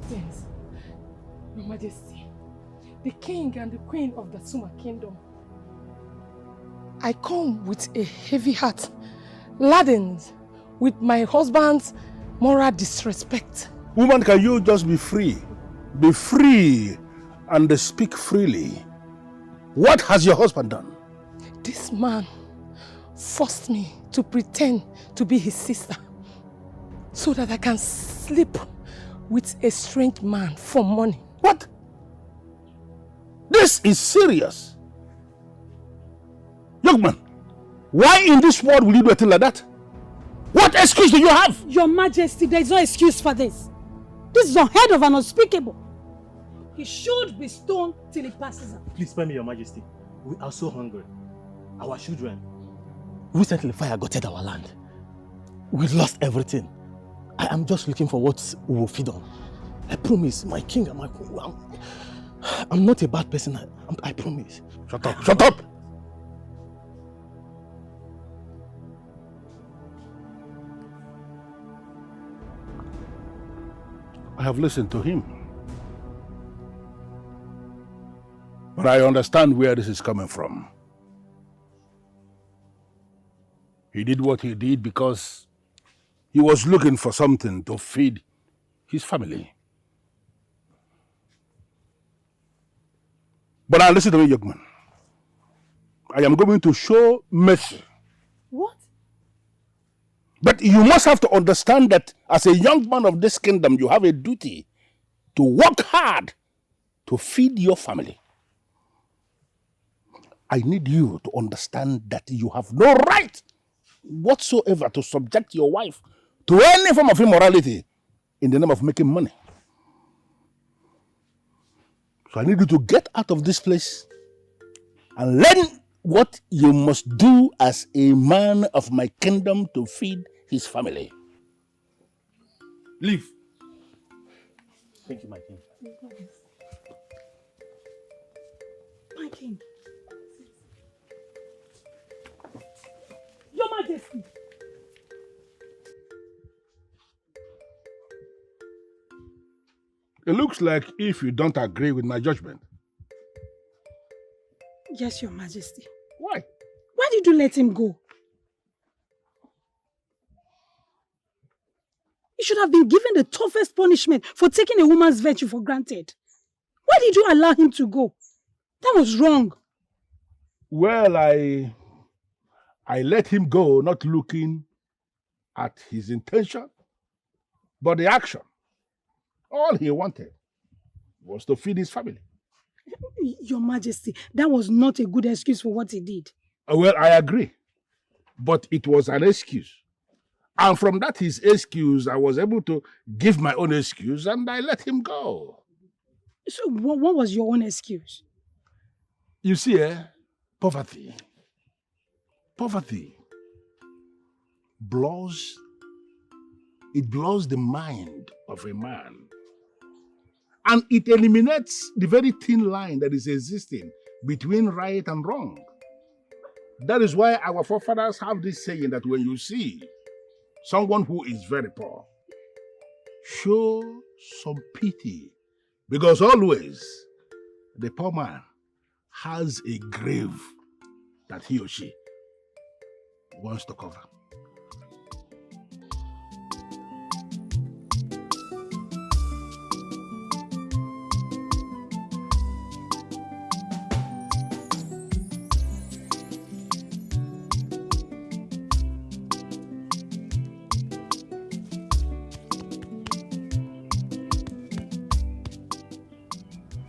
Greetings, Your Majesty, the King and the Queen of the Suma Kingdom. I come with a heavy heart, laden with my husband's moral disrespect. Woman, can you just be free? Be free and speak freely. What has your husband done? This man forced me to pretend to be his sister so that I can sleep with a strange man for money. What? This is serious. Young man, why in this world will you do a thing like that? What excuse do you have? Your Majesty, there is no excuse for this. This is unheard of and unspeakable. He should be stoned till he passes out. Please spare me, Your Majesty. We are so hungry. Our children. Recently, fire gutted our land. We lost everything. I am just looking for what we will feed on. I promise, my king and my queen. I'm not a bad person. I promise. Shut up! Shut up! I have listened to him. But I understand where this is coming from. He did what he did because he was looking for something to feed his family. But now listen to me, young man. I am going to show mercy. What? But you must have to understand that as a young man of this kingdom, you have a duty to work hard to feed your family. I need you to understand that you have no right whatsoever to subject your wife to any form of immorality in the name of making money. So I need you to get out of this place and learn what you must do as a man of my kingdom to feed his family. Leave. Thank you, my king. My king. Your Majesty. It looks like if you don't agree with my judgment. Yes, Your Majesty. Why? Why did you let him go? He should have been given the toughest punishment for taking a woman's virtue for granted. Why did you allow him to go? That was wrong. Well, I let him go not looking at his intention, but the action. All he wanted was to feed his family. Your Majesty, that was not a good excuse for what he did. Well, I agree. But it was an excuse. And from that his excuse, I was able to give my own excuse and I let him go. So what was your own excuse? You see, poverty. Poverty blows the mind of a man. And it eliminates the very thin line that is existing between right and wrong. That is why our forefathers have this saying that when you see someone who is very poor, show some pity. Because always the poor man has a grave that he or she wants to cover.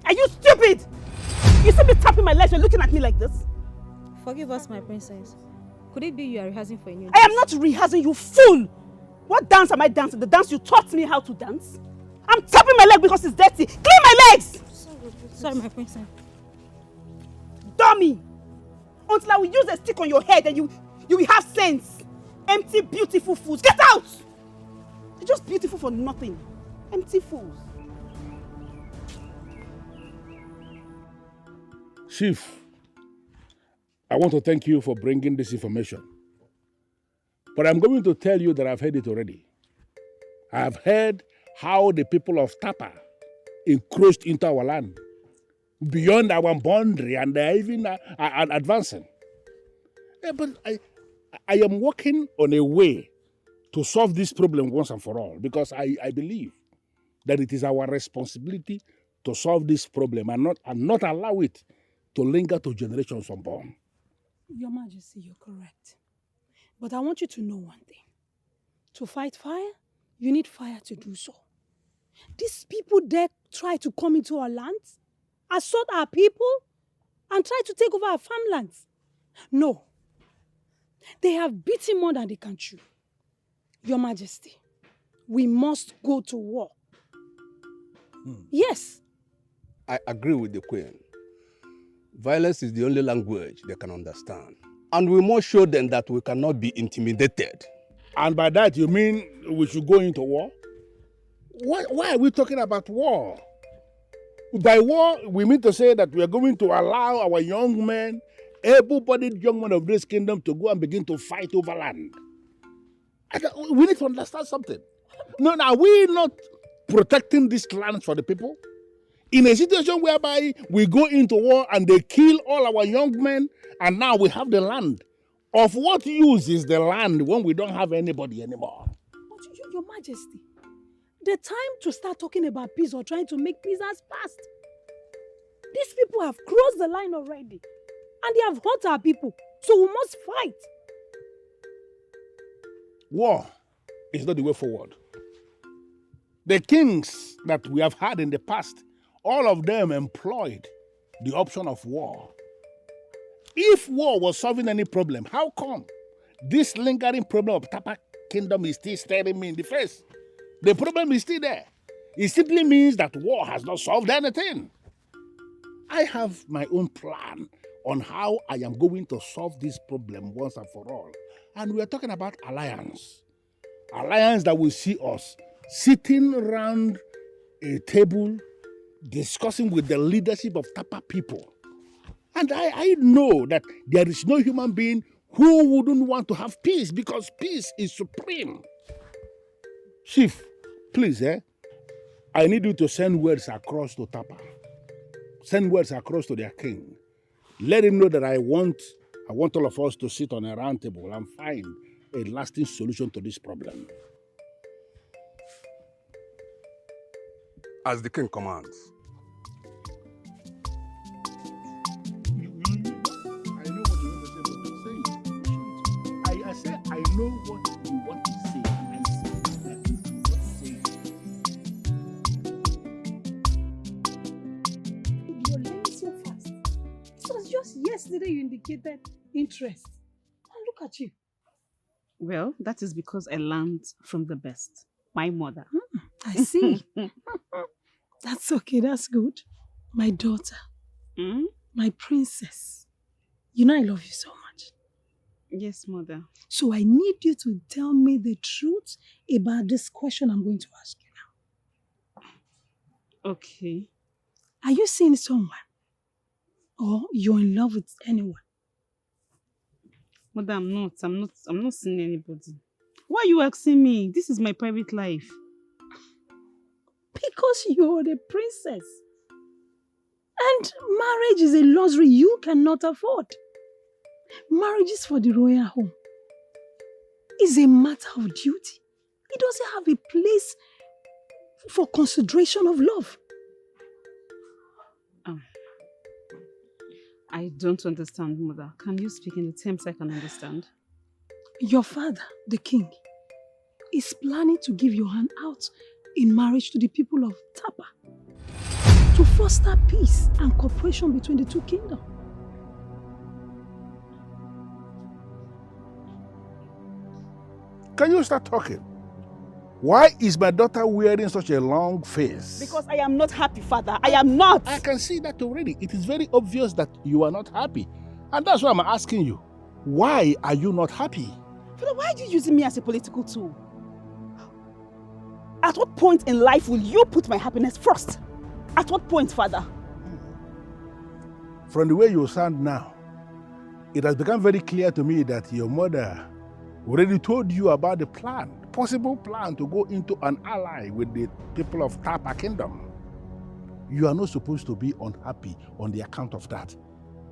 Are you stupid? You see me tapping my legs and looking at me like this? Forgive us, my princess. Could it be you are rehearsing for a new dance? I am not rehearsing, you fool! What dance am I dancing? The dance you taught me how to dance? I'm tapping my leg because it's dirty. Clean my legs! Sorry, my princess. Dummy! Until I will use a stick on your head and you will have sense. Empty, beautiful fools. Get out! You're just beautiful for nothing. Empty fools. Chief, I want to thank you for bringing this information. But I'm going to tell you that I've heard it already. I've heard how the people of Tapa encroached into our land beyond our boundary, and they're even advancing. But I am working on a way to solve this problem once and for all, because I believe that it is our responsibility to solve this problem and not allow it to linger to generations unborn. Your Majesty, you're correct. But I want you to know one thing. To fight fire, you need fire to do so. These people there try to come into our lands, assault our people, and try to take over our farmlands. No. They have beaten more than they can chew. Your Majesty, we must go to war. Yes. I agree with the Queen. Violence is the only language they can understand. And we must show them that we cannot be intimidated. And by that you mean we should go into war? Why are we talking about war? By war, we mean to say that we are going to allow our young men, able-bodied young men of this kingdom, to go and begin to fight over land. We need to understand something. No, are we not protecting these lands for the people? In a situation whereby we go into war and they kill all our young men, and now we have the land. Of what use is the land when we don't have anybody anymore? But Your Majesty, the time to start talking about peace or trying to make peace has passed. These people have crossed the line already, and they have hurt our people, so we must fight. War is not the way forward. The kings that we have had in the past, all of them employed the option of war. If war was solving any problem, how come this lingering problem of Tapa Kingdom is still staring me in the face? The problem is still there. It simply means that war has not solved anything. I have my own plan on how I am going to solve this problem once and for all. And we are talking about alliance. Alliance that will see us sitting around a table discussing with the leadership of Tapa people. And I know that there is no human being who wouldn't want to have peace, because peace is supreme. Chief, please, I need you to send words across to Tapa. Send words across to their king. Let him know that I want all of us to sit on a round table and find a lasting solution to this problem. As the king commands. I know what you want to say, but don't say it. I said I know what you want to say. I said that you do not say it. You're learning so fast. It was just yesterday you indicated interest. And look at you. Well, that is because I learned from the best. My mother. I see. That's okay, that's good. My daughter, my princess. You know I love you so much. Yes, mother. So I need you to tell me the truth about this question I'm going to ask you now. Okay. Are you seeing someone? Or you're in love with anyone? Mother, I'm not seeing anybody. Why are you asking me? This is my private life. Because you're the princess. And marriage is a luxury you cannot afford. Marriage is for the royal home. It's a matter of duty. It doesn't have a place for consideration of love. I don't understand, Mother. Can you speak in the terms I can understand? Your father, the king, is planning to give your hand out in marriage to the people of Tapa to foster peace and cooperation between the two kingdoms. Can you start talking? Why is my daughter wearing such a long face? Because I am not happy, Father. I am not. I can see that already. It is very obvious that you are not happy. And that's why I'm asking you. Why are you not happy? Father, why are you using me as a political tool? At what point in life will you put my happiness first? At what point, Father? From the way you sound now, it has become very clear to me that your mother already told you about the possible plan to go into an ally with the people of Tapa Kingdom. You are not supposed to be unhappy on the account of that.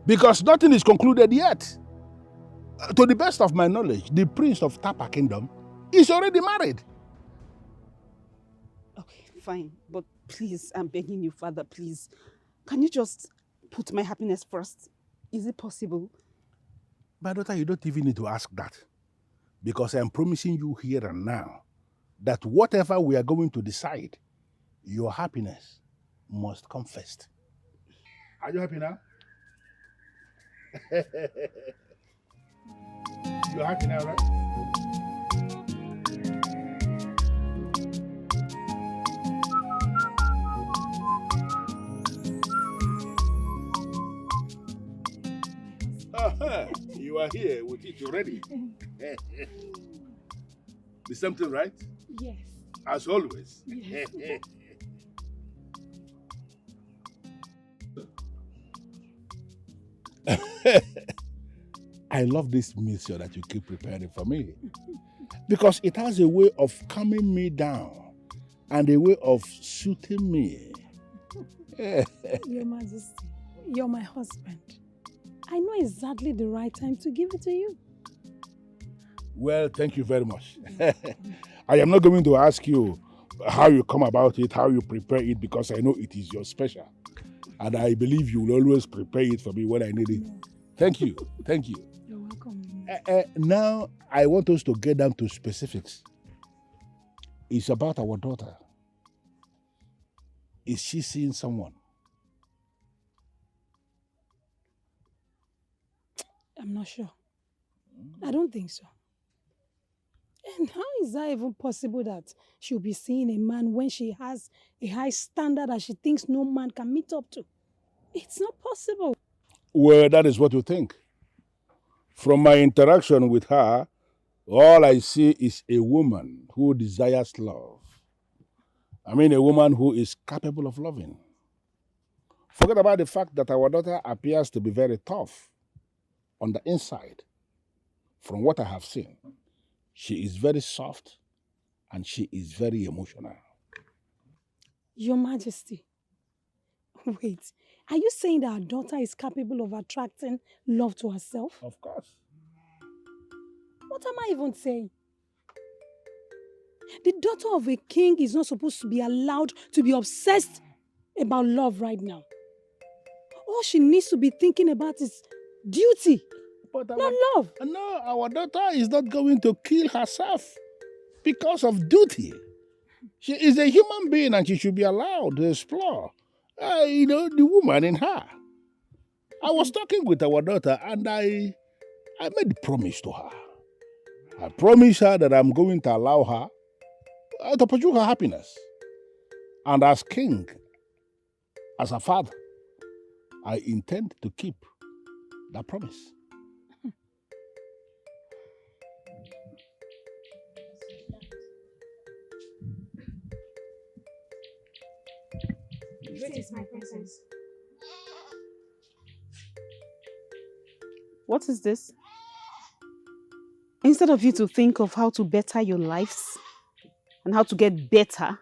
Because nothing is concluded yet. To the best of my knowledge, the prince of Tapa Kingdom is already married. Okay, fine. But please, I'm begging you, Father, please. Can you just put my happiness first? Is it possible? My daughter, you don't even need to ask that. Because I'm promising you here and now that whatever we are going to decide, your happiness must come first. Are you happy now? You're happy now, right? You are here with it already. The same thing, right? Yes. As always. Yes. I love this mixture that you keep preparing for me. Because it has a way of calming me down and a way of soothing me. Your Majesty, you're my husband. I know exactly the right time to give it to you. Well, thank you very much. I am not going to ask you how you come about it, how you prepare it, because I know it is your special. And I believe you will always prepare it for me when I need it. Thank you. Thank you. You're welcome. Now, I want us to get down to specifics. It's about our daughter. Is she seeing someone? I'm not sure. I don't think so. And how is that even possible that she'll be seeing a man when she has a high standard that she thinks no man can meet up to? It's not possible. Well, that is what you think. From my interaction with her, all I see is a woman who desires love. I mean, a woman who is capable of loving. Forget about the fact that our daughter appears to be very tough on the inside. From what I have seen, she is very soft and she is very emotional. Your Majesty, wait, are you saying that our daughter is capable of attracting love to herself? Of course. What am I even saying? The daughter of a king is not supposed to be allowed to be obsessed about love right now. All she needs to be thinking about is duty, not love. No, our daughter is not going to kill herself because of duty. She is a human being and she should be allowed to explore, the woman in her. I was talking with our daughter and I made a promise to her. I promised her that I'm going to allow her to pursue her happiness. And as king, as a father, I intend to keep that promise. Greetings, my princess. What is this? Instead of you to think of how to better your lives and how to get better,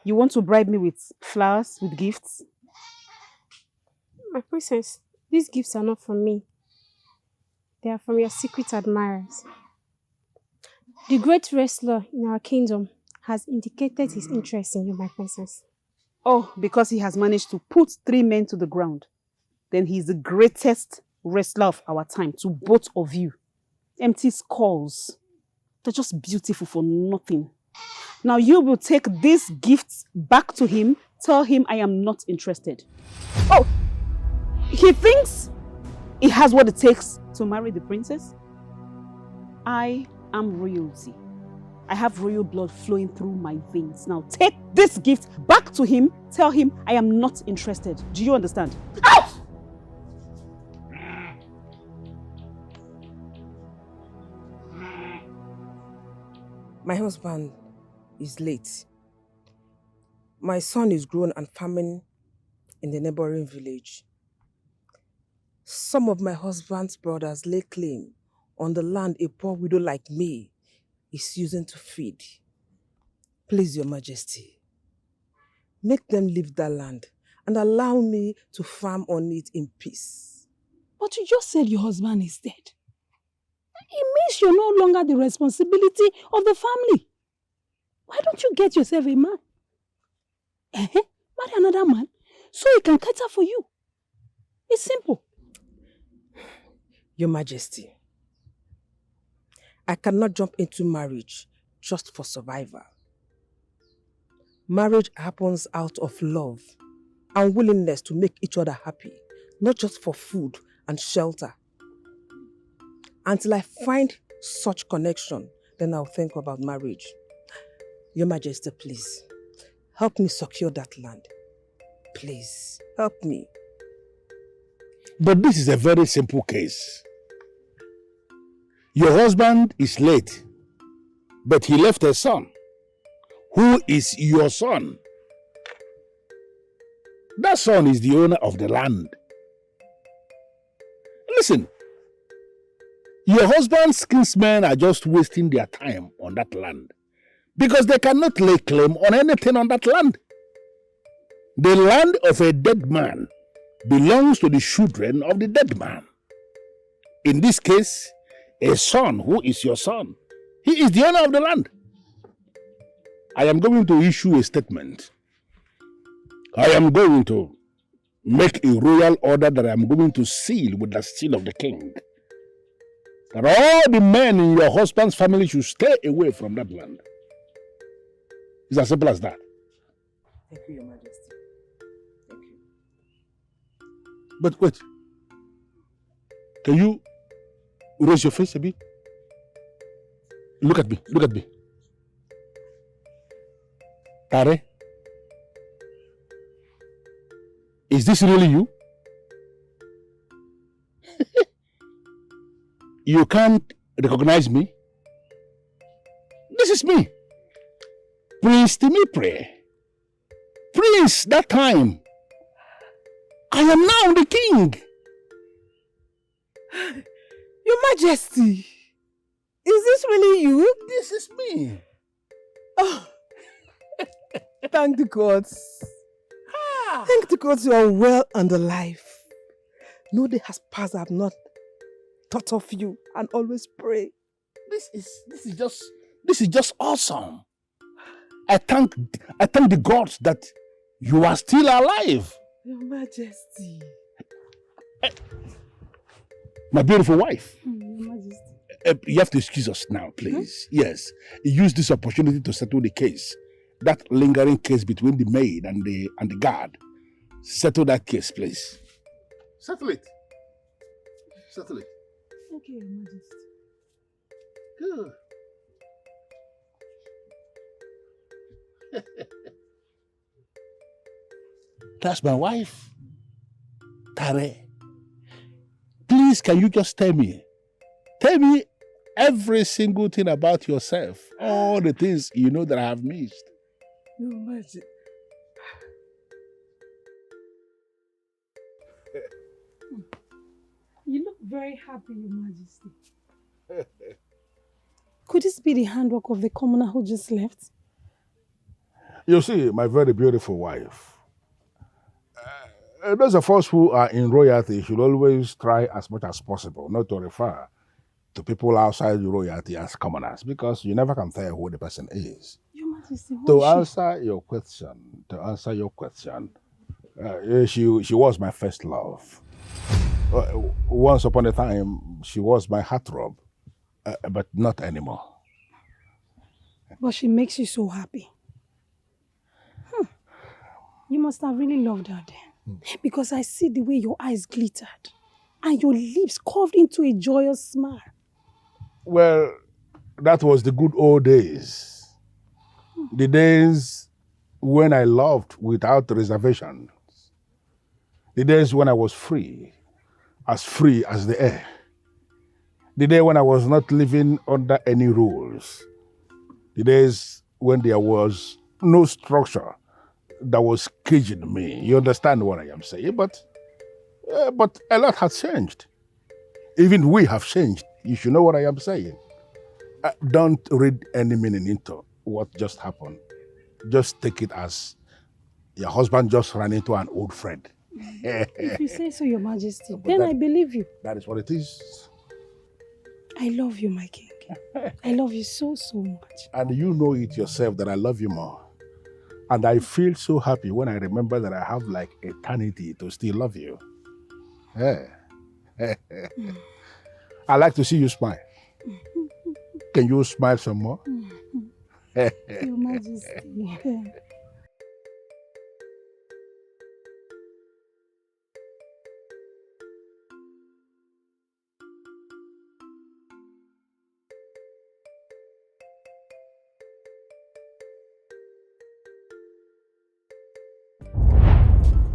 you want to bribe me with flowers, with gifts? My princess, these gifts are not from me. They are from your secret admirers. The great wrestler in our kingdom has indicated his interest in you, my princess. Oh, because he has managed to put 3 men to the ground. Then he is the greatest wrestler of our time to both of you. Empty skulls. They're just beautiful for nothing. Now you will take these gifts back to him, tell him I am not interested. Oh, he thinks he has what it takes to marry the princess? I am royalty. I have royal blood flowing through my veins. Now take this gift back to him, tell him I am not interested. Do you understand? Out! My husband is late. My son is grown and farming in the neighboring village. Some of my husband's brothers lay claim on the land a poor widow like me is using to feed. Please, Your Majesty, Make them leave that land and allow me to farm on it in peace. But you just said your husband is dead. It means you're no longer the responsibility of the family. Why don't you get yourself a man? Marry another man so he can cater for you. It's simple. Your Majesty, I cannot jump into marriage just for survival. Marriage happens out of love and willingness to make each other happy, not just for food and shelter. Until I find such connection, then I'll think about marriage. Your Majesty, please, help me secure that land. Please, help me. But this is a very simple case. Your husband is late, but he left a son. Who is your son? That son is the owner of the land. Listen, your husband's kinsmen are just wasting their time on that land because they cannot lay claim on anything on that land. The land of a dead man belongs to the children of the dead man. In this case, a son who is your son. He is the owner of the land. I am going to issue a statement. I am going to make a royal order that I am going to seal with the seal of the king. That all the men in your husband's family should stay away from that land. It's as simple as that. Thank you, Your Majesty. Thank you. But wait. Can you raise your face a bit? Look at me. Look at me. Tare? Is this really you? You can't recognize me? This is me. Prince Timipre. Prince, that time. I am now the king. Your Majesty, is this really you? This is me. Oh, thank the gods. Thank the gods you are well and alive. No day has passed I have not thought of you and always pray. This is just awesome. I thank the gods that you are still alive. Your Majesty. My beautiful wife. Your Majesty. You have to excuse us now, please. Yes. Use this opportunity to settle the case. That lingering case between the maid and the guard. Settle that case, please. Settle it. Settle it. Okay, Your Majesty. Good. That's my wife. Tare. Please, can you just tell me every single thing about yourself, all the things you know that I have missed. Your Majesty. You look very happy, Your Majesty. Could this be the handwork of the commoner who just left? You see, my very beautiful wife, those of us who are in royalty should always try as much as possible not to refer to people outside the royalty as commoners, because you never can tell who the person is. Your Majesty, To answer your question, she was my first love. Once upon a time, she was my heartthrob, but not anymore. But she makes you so happy. You must have really loved her then. Because I see the way your eyes glittered and your lips curved into a joyous smile. Well, that was the good old days. The days when I loved without reservations. The days when I was free as the air. The day when I was not living under any rules. The days when there was no structure that was caging me. You understand what I am saying? But a lot has changed. Even we have changed. You should know what I am saying. Don't read any meaning into what just happened. Just take it as Your husband just ran into an old friend. If you say so, Your Majesty, But then that- I believe you. That is what it is. I love you, my king. I love you so, so much. And you know it yourself that I love you more. And I feel so happy when I remember that I have like eternity to still love you. Yeah. I like to see you smile. Can you smile some more? Your Majesty.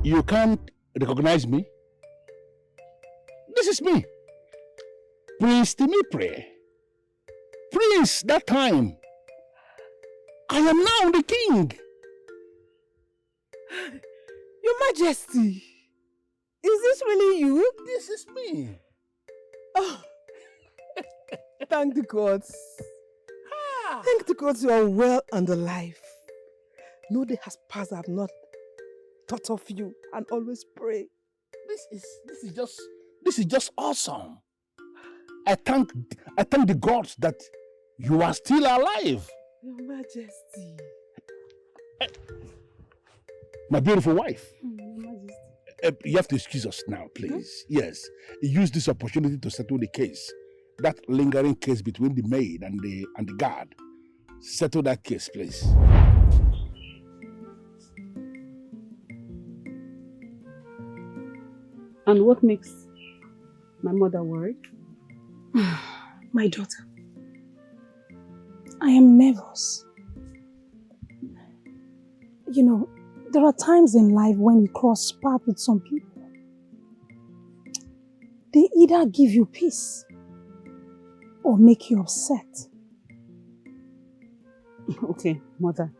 You can't recognize me? This is me. Prince Timipre. Prince, that time. I am now the king. Your Majesty, is this really you? This is me. Oh, thank the gods. Thank the gods you are well and alive. No day has passed I have not thought of you and always pray. This is just awesome. I thank the gods that you are still alive. Your Majesty. My beautiful wife. Your Majesty. You have to excuse us now, please. Yes. Use this opportunity to settle the case. That lingering case between the maid and the guard. Settle that case, please. And what makes my mother worried? My daughter, I am nervous. You know, there are times in life when you cross paths with some people. They either give you peace or make you upset. Okay, mother,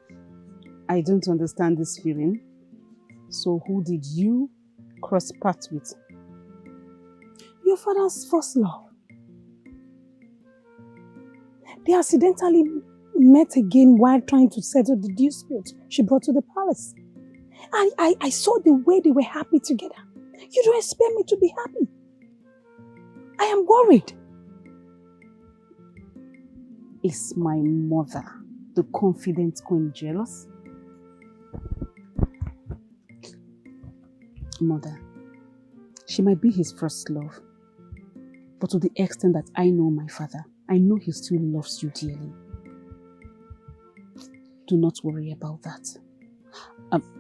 I don't understand this feeling. So who did you cross paths with? Your father's first love. They accidentally met again while trying to settle the dispute she brought to the palace. I saw the way they were happy together. You don't expect me to be happy. I am worried. Is my mother, the confident queen, jealous? Mother, she might be his first love, but to the extent that I know my father, I know he still loves you dearly. Do not worry about that.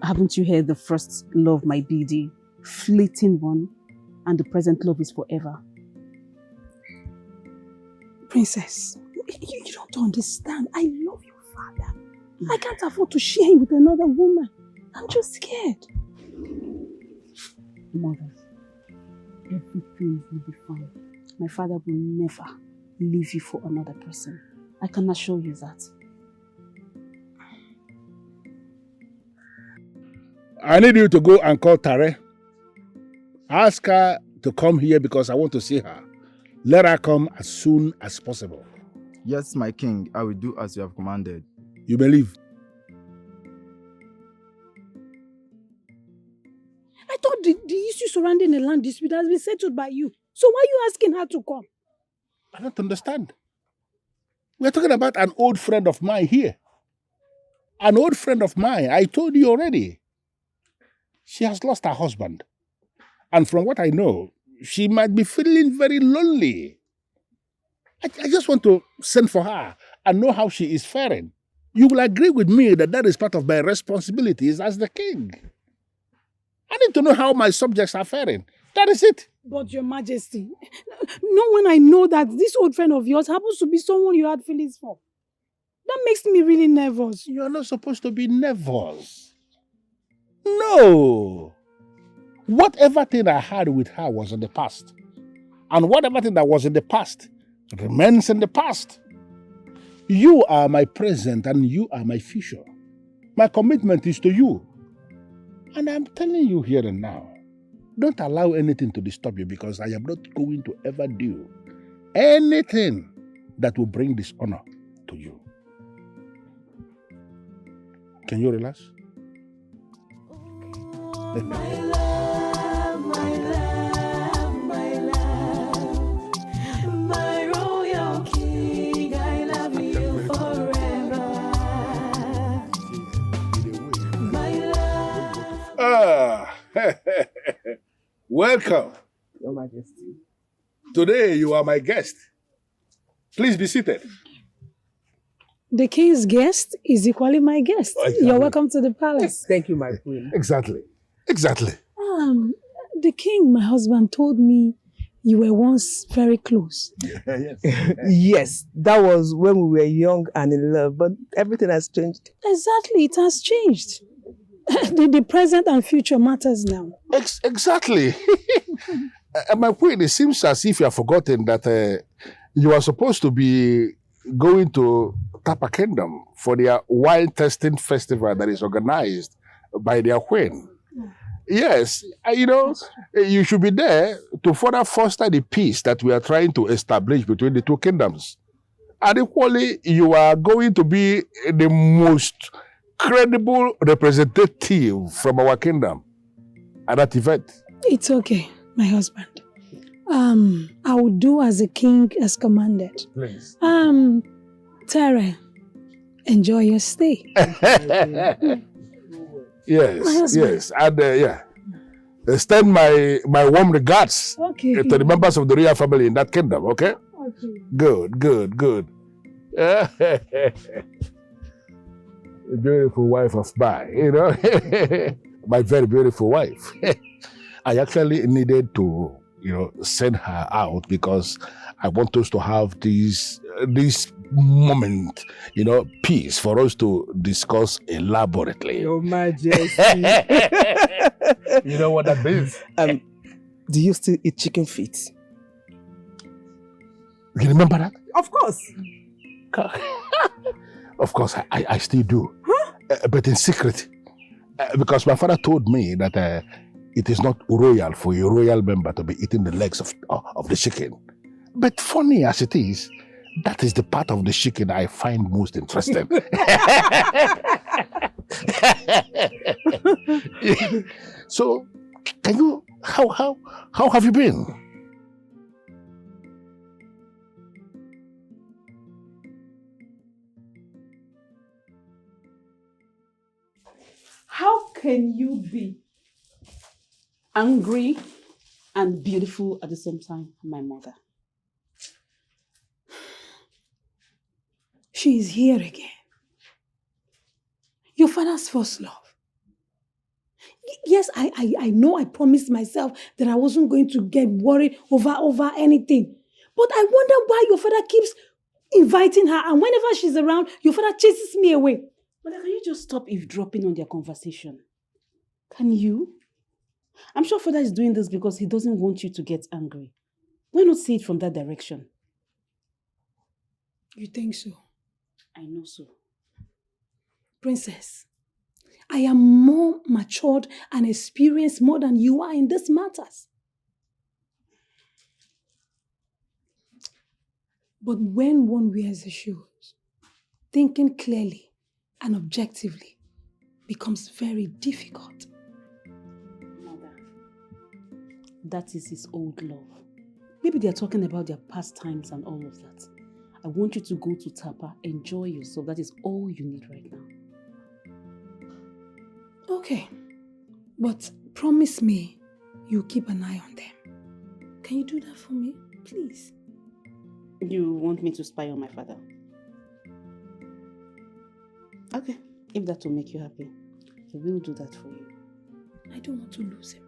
Haven't you heard the first love might be the fleeting one and the present love is forever? Princess, you don't understand. I love your father. I can't afford to share him with another woman. I'm just scared. Mother, everything will be fine. My father will never leave you for another person. I can assure you that. I need you to go and call Tare. Ask her to come here because I want to see her. Let her come as soon as possible. Yes, my king, I will do as you have commanded. You may leave. I thought the issue surrounding the land dispute has been settled by you. So why are you asking her to come? I don't understand. We're talking about an old friend of mine here. An old friend of mine, I told you already. She has lost her husband. And from what I know, she might be feeling very lonely. I just want to send for her and know how she is faring. You will agree with me that that is part of my responsibilities as the king. I need to know how my subjects are faring. That is it. But your majesty, not when I know that this old friend of yours happens to be someone you had feelings for. That makes me really nervous. You are not supposed to be nervous. No. Whatever thing I had with her was in the past. And whatever thing that was in the past remains in the past. You are my present and you are my future. My commitment is to you. And I'm telling you here and now, don't allow anything to disturb you because I am not going to ever do anything that will bring dishonor to you. Can you relax? My love, my love, my love, my royal king, I love you forever. My love. Welcome. Your Majesty. Today you are my guest. Please be seated. The king's guest is equally my guest. Exactly. You're welcome to the palace. Thank you, my queen. Exactly. Exactly. The king, my husband, told me you were once very close. Yes. Yes, that was when we were young and in love, but everything has changed. Exactly, it has changed. The present and future matters now. Exactly. My queen, it seems as if you have forgotten that you are supposed to be going to Tapa Kingdom for their wine tasting festival that is organized by their queen. Yes, you should be there to further foster the peace that we are trying to establish between the two kingdoms. And equally, you are going to be the most credible representative from our kingdom at that event. It's okay, my husband. I will do as the king has commanded. Please. Tara, enjoy your stay. Yes. And extend my warm regards to the members of the royal family in that kingdom, okay? Good. A beautiful wife of mine, my very beautiful wife. I actually needed to, send her out because I want us to have this moment, peace for us to discuss elaborately. Your Majesty. You know what that means? Do you still eat chicken feet? You remember that? Of course. Of course, I still do. Huh? But in secret. Because my father told me that it is not royal for a royal member to be eating the legs of the chicken. But funny as it is, that is the part of the chicken I find most interesting. So, how have you been? How can you be angry and beautiful at the same time, my mother? She is here again. Your father's first love. Yes, I know I promised myself that I wasn't going to get worried over anything. But I wonder why your father keeps inviting her, and whenever she's around, your father chases me away. Mother, can you just stop eavesdropping on their conversation? Can you? I'm sure father is doing this because he doesn't want you to get angry. Why not see it from that direction? You think so? I know so. Princess, I am more matured and experienced more than you are in these matters. But when one wears the shoes, thinking clearly and objectively becomes very difficult. Mother, that is his old love. Maybe they're talking about their past times and all of that. I want you to go to Tapa, enjoy yourself. That is all you need right now. Okay, but promise me you'll keep an eye on them. Can you do that for me, please? You want me to spy on my father? Okay, if that will make you happy, I will do that for you. I don't want to lose him.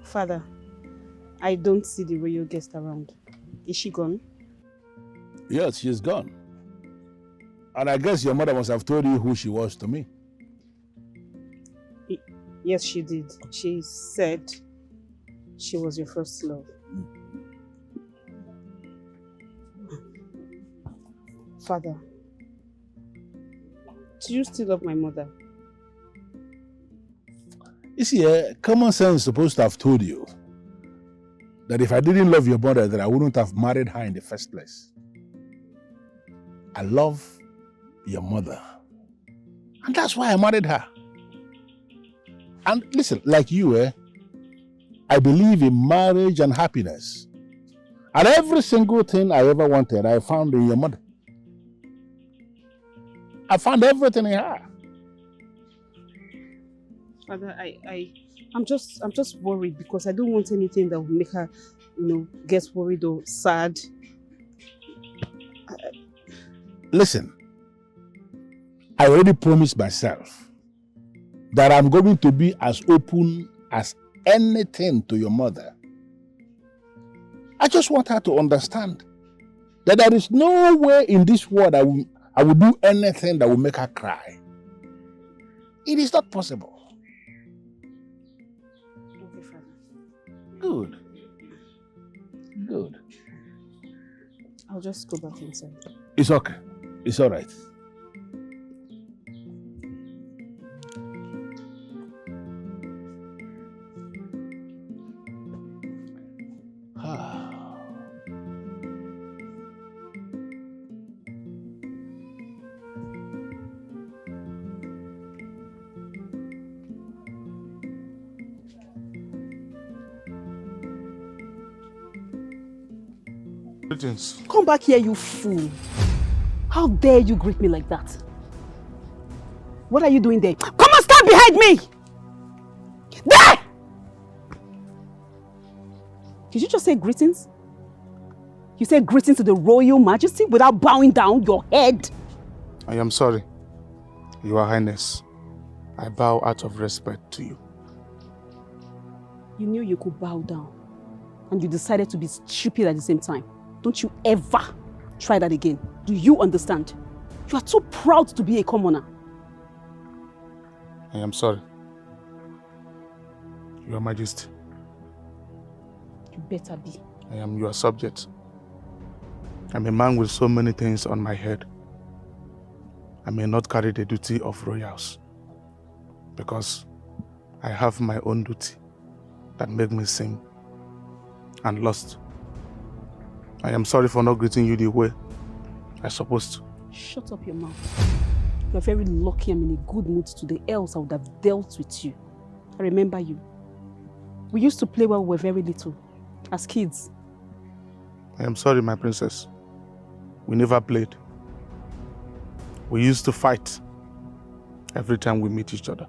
Father, I don't see the royal guest around. Is she gone? Yes, she's gone. And I guess your mother must have told you who she was to me. Yes, she did. She said she was your first love. Father, do you still love my mother? You see, common sense is supposed to have told you that if I didn't love your mother, that I wouldn't have married her in the first place. I love your mother. And that's why I married her. And listen, like you, I believe in marriage and happiness. And every single thing I ever wanted, I found in your mother. I found everything in her. Father, I'm just worried because I don't want anything that will make her, get worried or sad. Listen, I already promised myself that I'm going to be as open as anything to your mother. I just want her to understand that there is no way in this world I will do anything that will make her cry. It is not possible. Okay, Father. Good. Good. I'll just go back inside. It's okay. It's all right. Greetings. Come back here, you fool. How dare you greet me like that? What are you doing there? Come and stand behind me! There! Did you just say greetings? You said greetings to the royal majesty without bowing down your head? I am sorry, Your Highness. I bow out of respect to you. You knew you could bow down, and you decided to be stupid at the same time. Don't you ever try that again. Do you understand? You are too proud to be a commoner. I am sorry, Your Majesty. You better be. I am your subject. I'm a man with so many things on my head. I may not carry the duty of royals because I have my own duty that made me sin and lost. I am sorry for not greeting you the way I'm supposed to. Shut up your mouth. You are very lucky I'm in a good mood today, else I would have dealt with you. I remember you. We used to play while we were very little, as kids. I am sorry, my princess. We never played. We used to fight every time we meet each other.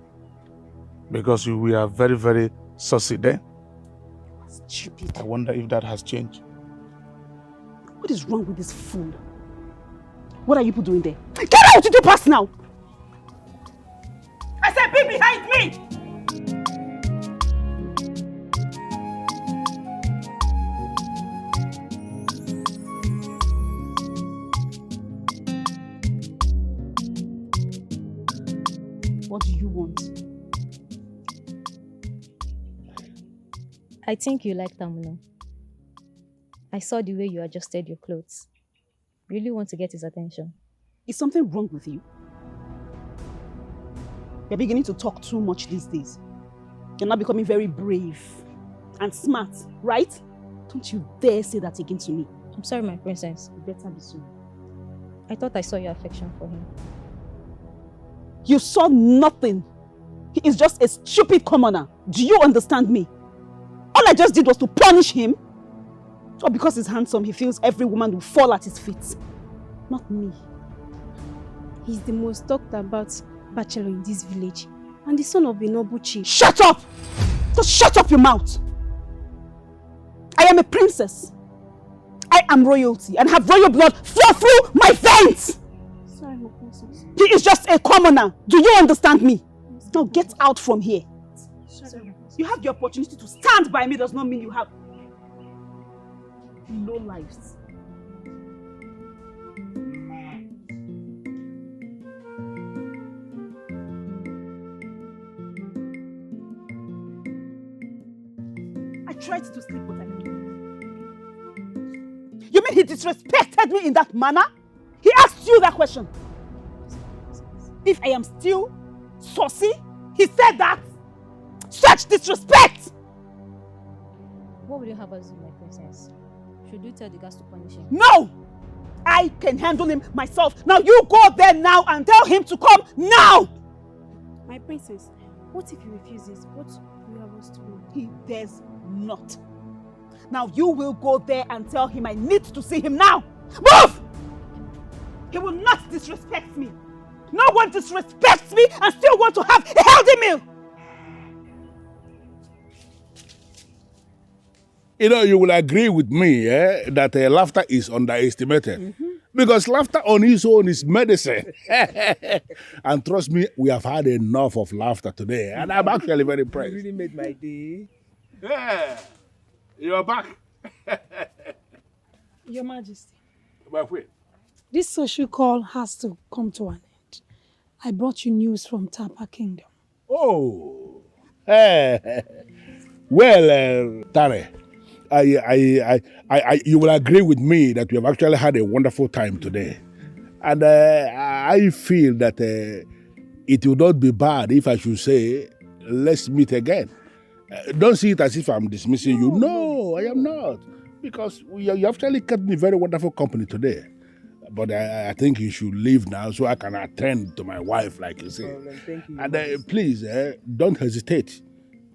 Because we are very, very saucy then. Stupid. I wonder if that has changed. What is wrong with this fool? What are you people doing there? Get out! You do pass now! I said be behind me! What do you want? I think you like Tamuno. I saw the way you adjusted your clothes. Really want to get his attention. Is something wrong with you? You're beginning to talk too much these days. You're now becoming very brave and smart, right? Don't you dare say that again to me. I'm sorry, my princess. You better be sorry. I thought I saw your affection for him. You saw nothing. He is just a stupid commoner. Do you understand me? All I just did was to punish him. Or because he's handsome, he feels every woman will fall at his feet. Not me. He's the most talked about bachelor in this village. And the son of a noble chief. Shut up! Just shut up your mouth. I am a princess. I am royalty and have royal blood flow through my veins. Sorry, my princess. He is just a commoner. Do you understand me? Now get out from here. Sorry. You have the opportunity to stand by me does not mean you have no lives. I tried to sleep, but I couldn't. You mean he disrespected me in that manner? He asked you that question. If I am still saucy, he said that. Such disrespect! What will you have us do, my princess? Should we tell the guards to punish him? No! I can handle him myself. Now you go there now and tell him to come now! My princess, what if he refuses? What will you have us to do? He dares not. Now you will go there and tell him I need to see him now. Move! He will not disrespect me. No one disrespects me and still want to have a healthy meal. You know, you will agree with me that laughter is underestimated. Because laughter on its own is medicine. And trust me, we have had enough of laughter today. And I'm actually very impressed. You really made my day. Yeah, you're back. Your Majesty, My queen. this social call has to come to an end. I brought you news from Tapa Kingdom. Oh. Well, Tare, you will agree with me that we have actually had a wonderful time today. And I feel that it would not be bad if I should say, let's meet again. Don't see it as if I'm dismissing you. No, I am not. Because you actually kept me very wonderful company today. But I think you should leave now so I can attend to my wife, like you say. Thank you. And please, don't hesitate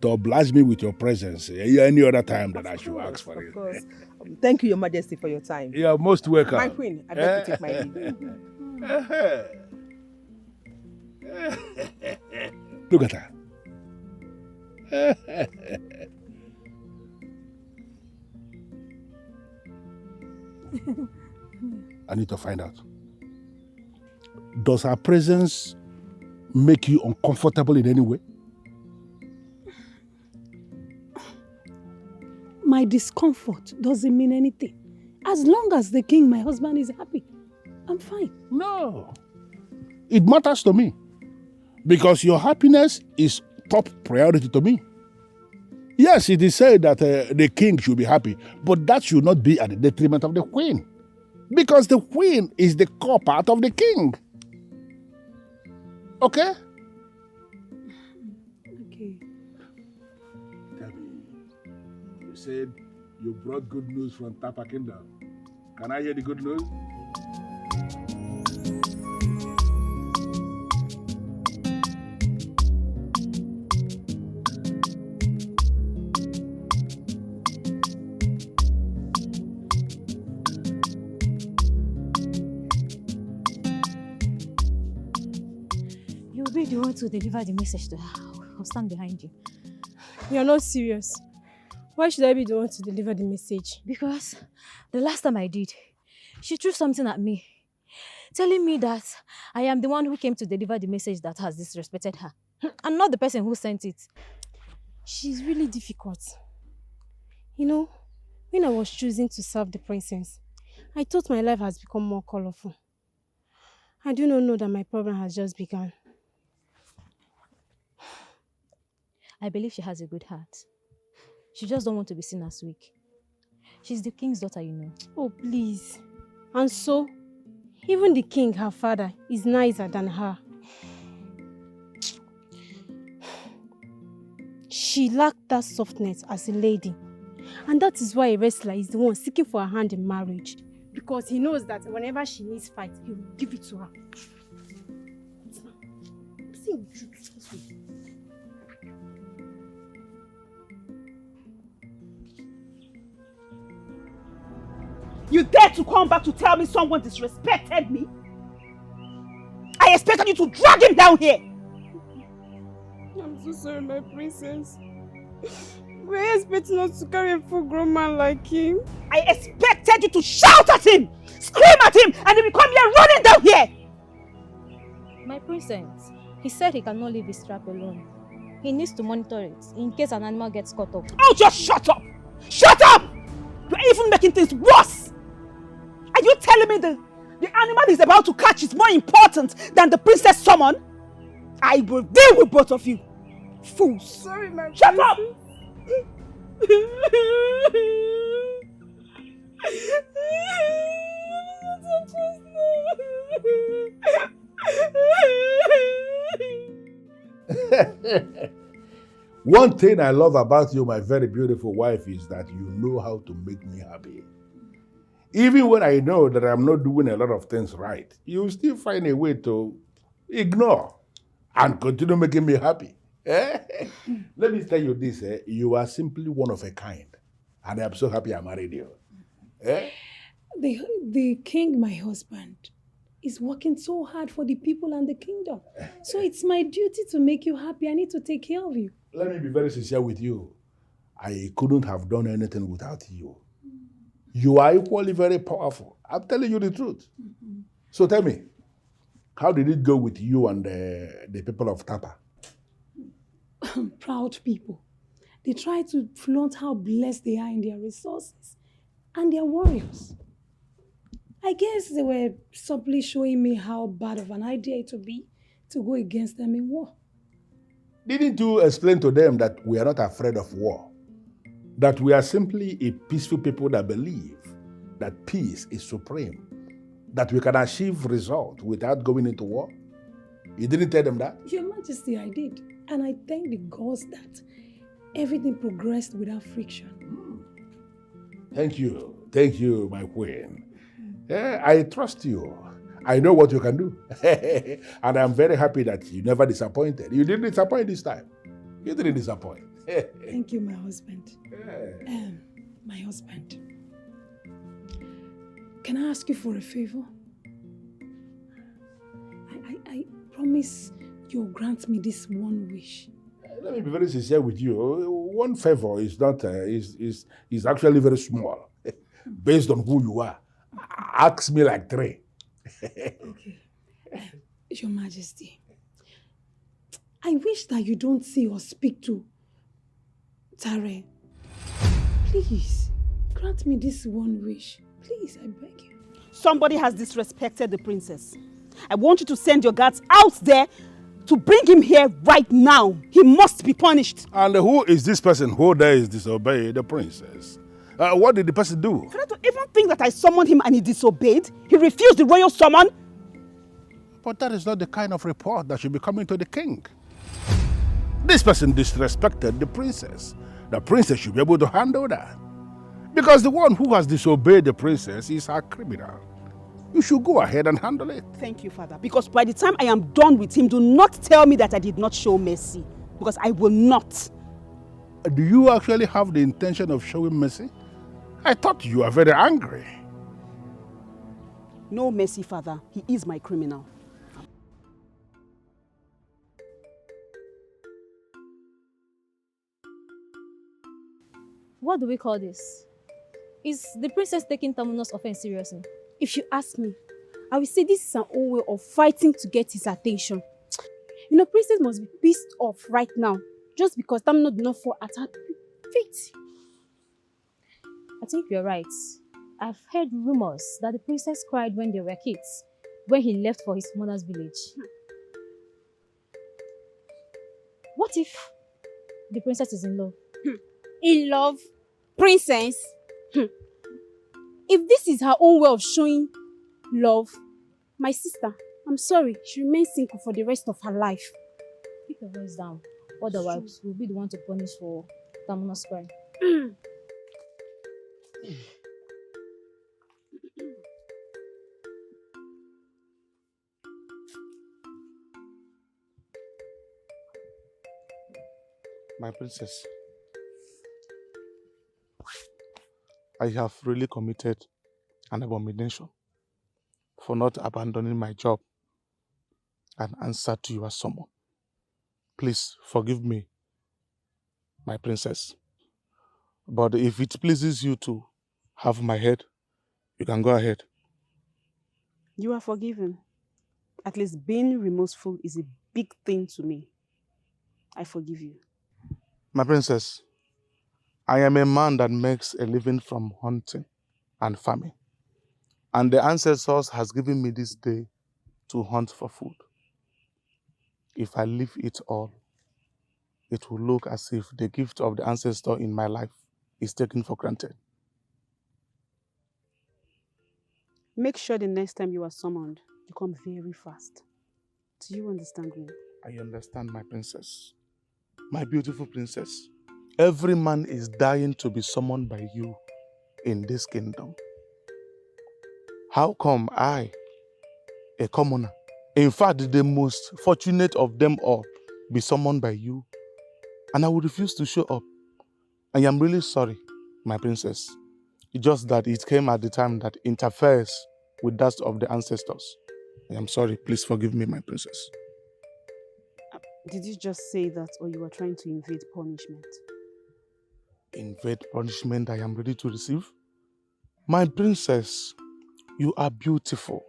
to oblige me with your presence any other time that I should ask for it. Of course. Thank you, Your Majesty, for your time. You are most welcome. My queen, I beg to take my leave. Look at her. I need to find out. Does her presence make you uncomfortable in any way? My discomfort doesn't mean anything. As long as the king, my husband, is happy, I'm fine. No. It matters to me. Because your happiness is top priority to me. Yes, it is said that the king should be happy, but that should not be at the detriment of the queen. Because the queen is the core part of the king. Okay? Okay. Tell me, you said you brought good news from Tapa Kingdom. Can I hear the good news? You'll be the one to deliver the message to her. I'll stand behind you. You're not serious. Why should I be the one to deliver the message? Because the last time I did, she threw something at me, telling me that I am the one who came to deliver the message that has disrespected her. I'm not the person who sent it. She's really difficult. You know, when I was choosing to serve the princess, I thought my life has become more colorful. I do not know that my problem has just begun. I believe she has a good heart. She just don't want to be seen as weak. She's the king's daughter, you know. Oh, please. And so, even the king, her father, is nicer than her. She lacked that softness as a lady. And that is why a wrestler is the one seeking for her hand in marriage. Because he knows that whenever she needs fight, he will give it to her. You dare to come back to tell me someone disrespected me? I expected you to drag him down here. I'm so sorry, my princess. We're expecting us to carry a full-grown man like him. I expected you to shout at him, scream at him, and then we come here running down here. My princess, he said he cannot leave his trap alone. He needs to monitor it in case an animal gets caught up. Oh, just shut up! Shut up! You're even making things worse! Are you telling me the animal he's about to catch is more important than the princess summon? I will deal with both of you. Fools! Sorry, my Shut princess. up! One thing I love about you, my very beautiful wife, is that you know how to make me happy. Even when I know that I'm not doing a lot of things right, you still find a way to ignore and continue making me happy. Eh? Let me tell you this, you are simply one of a kind. And I'm so happy I married you. Eh? The king, my husband, is working so hard for the people and the kingdom. So it's my duty to make you happy. I need to take care of you. Let me be very sincere with you. I couldn't have done anything without you. You are equally very powerful. I'm telling you the truth. So tell me, how did it go with you and the people of Tapa? Proud people. They try to flaunt how blessed they are in their resources and their warriors. I guess they were subtly showing me how bad of an idea it would be to go against them in war. Didn't you explain to them that we are not afraid of war? That we are simply a peaceful people that believe that peace is supreme, that we can achieve results without going into war? You didn't tell them that? Your Majesty, I did. And I thank the gods that everything progressed without friction. Thank you, my queen. I trust you. I know what you can do. And I'm very happy that you never disappointed. You didn't disappoint this time. You didn't disappoint. Thank you, my husband. My husband. Can I ask you for a favor? I promise you'll grant me this one wish. Let me be very sincere with you. One favor is not is actually very small, based on who you are. Ask me like three. Okay. Your Majesty, I wish that you don't see or speak to Tare. Please, grant me this one wish. Please, I beg you. Somebody has disrespected the princess. I want you to send your guards out there to bring him here right now. He must be punished. And who is this person who dares disobey the princess? What did the person do? For you to even think that I summoned him and he disobeyed, he refused the royal summon. But that is not the kind of report that should be coming to the king. This person disrespected the princess. The princess should be able to handle that. Because the one who has disobeyed the princess is a criminal. You should go ahead and handle it. Thank you, Father. Because by the time I am done with him, do not tell me that I did not show mercy. Because I will not. Do you actually have the intention of showing mercy? I thought you were very angry. No mercy, Father. He is my criminal. What do we call this? Is the princess taking Tamuno's offense seriously? If you ask me, I will say this is an old way of fighting to get his attention. You know, princess must be pissed off right now just because Tamuno did not fall at her feet. I think you're right. I've heard rumors that the princess cried when they were kids, when he left for his mother's village. What if the princess is in love? In love? Princess? If this is her own way of showing love, my sister, I'm sorry, she remains single for the rest of her life. Keep your voice down. Otherwise, we'll be the one to punish for Tamuno's crime. My princess, I have really committed an abomination for not abandoning my job and answer to your summon. Please forgive me, my princess. But if it pleases you to have my head, you can go ahead. You are forgiven. At least being remorseful is a big thing to me. I forgive you. My princess, I am a man that makes a living from hunting and farming. And the ancestors has given me this day to hunt for food. If I leave it all, it will look as if the gift of the ancestor in my life is taken for granted. Make sure the next time you are summoned, you come very fast. Do you understand me? I understand, my princess. My beautiful princess, every man is dying to be summoned by you in this kingdom. How come I, a commoner, in fact the most fortunate of them all, be summoned by you, and I will refuse to show up? I am really sorry, my princess. It's just that it came at the time that interferes with that of the ancestors. I am sorry. Please forgive me, my princess. Did you just say that, or you were trying to invade punishment? Invade punishment I am ready to receive? My princess, you are beautiful,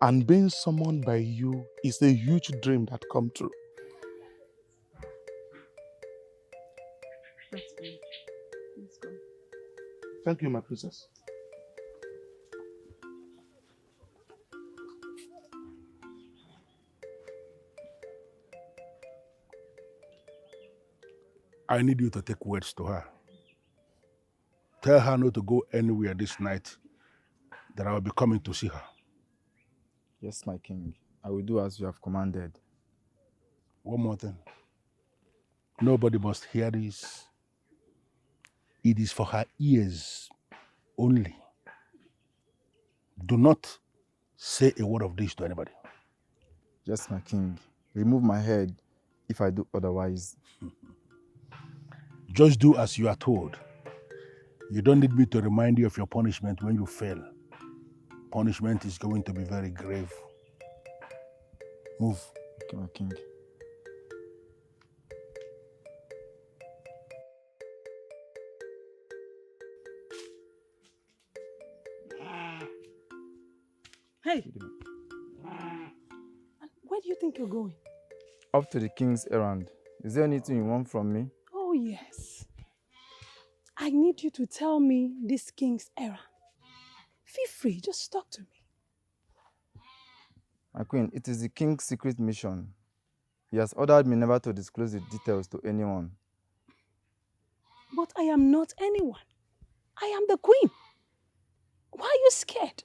and being summoned by you is a huge dream that come true. That's fine. Let's go. Thank you, my princess. I need you to take words to her. Tell her not to go anywhere this night, that I will be coming to see her. Yes, my king. I will do as you have commanded. One more thing. Nobody must hear this. It is for her ears only. Do not say a word of this to anybody. Yes, my king. Remove my head if I do otherwise. Just do as you are told. You don't need me to remind you of your punishment when you fail. Punishment is going to be very grave. Move. Okay, my king. Hey! Where do you think you're going? Up to the king's errand. Is there anything you want from me? Oh, yes. I need you to tell me this king's errand. Feel free, just talk to me. My queen, it is the king's secret mission. He has ordered me never to disclose the details to anyone. But I am not anyone. I am the queen. Why are you scared?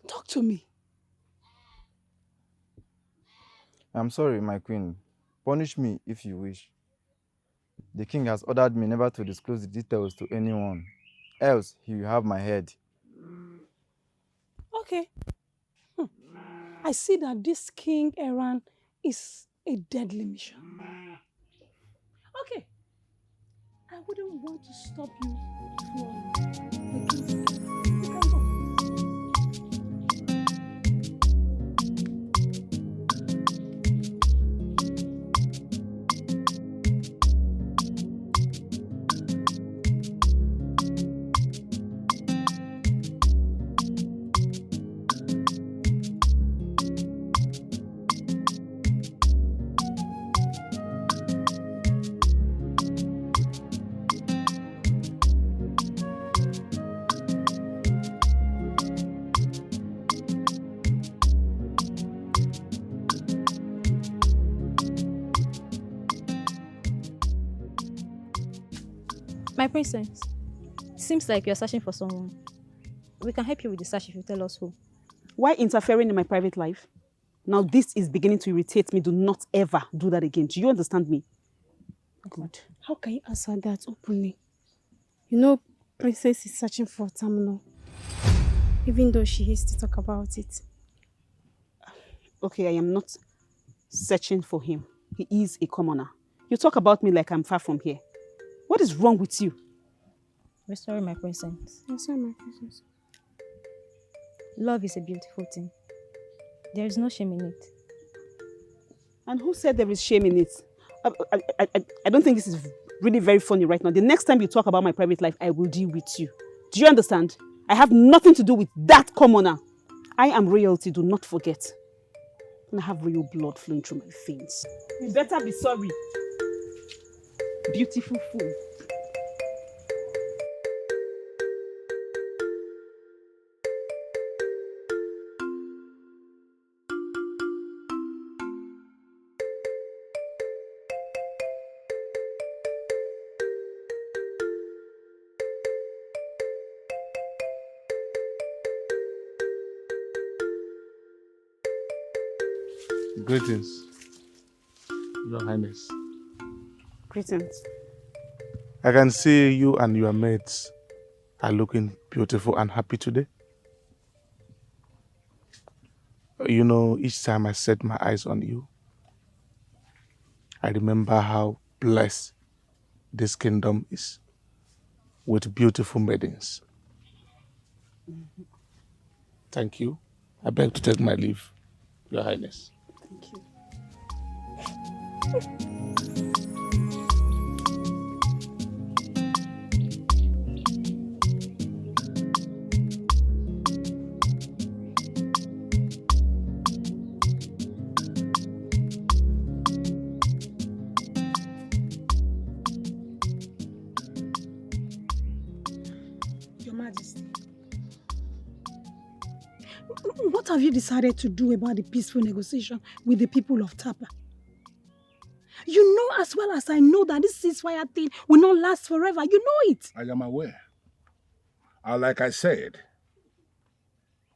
Talk to me. I'm sorry, my queen. Punish me if you wish. The king has ordered me never to disclose the details to anyone. Else, he will have my head. Okay. I see that this king errand is a deadly mission. Okay. I wouldn't want to stop you from the king's errand. You can go. My princess, it seems like you're searching for someone. We can help you with the search if you tell us who. Why interfering in my private life? Now this is beginning to irritate me. Do not ever do that again. Do you understand me? Good. How can you answer that openly? You know, Princess is searching for Terminal, even though she hates to talk about it. Okay, I am not searching for him. He is a commoner. You talk about me like I'm far from here. What is wrong with you? We're sorry, my princess. I'm sorry, my princess. Love is a beautiful thing. There is no shame in it. And who said there is shame in it? I don't think this is really very funny right now. The next time you talk about my private life, I will deal with you. Do you understand? I have nothing to do with that commoner. I am royalty, do not forget. And I have royal blood flowing through my veins. You better be sorry. Beautiful fool. Greetings, Your Highness. Greetings. I can see you and your mates are looking beautiful and happy today. You know, each time I set my eyes on you, I remember how blessed this kingdom is with beautiful maidens. Thank you. I beg to take my leave, Your Highness. Thank you. Your Majesty, what have you decided to do about the peaceful negotiation with the people of Tapa? You know as well as I know that this ceasefire thing will not last forever. You know it. I am aware. And like I said,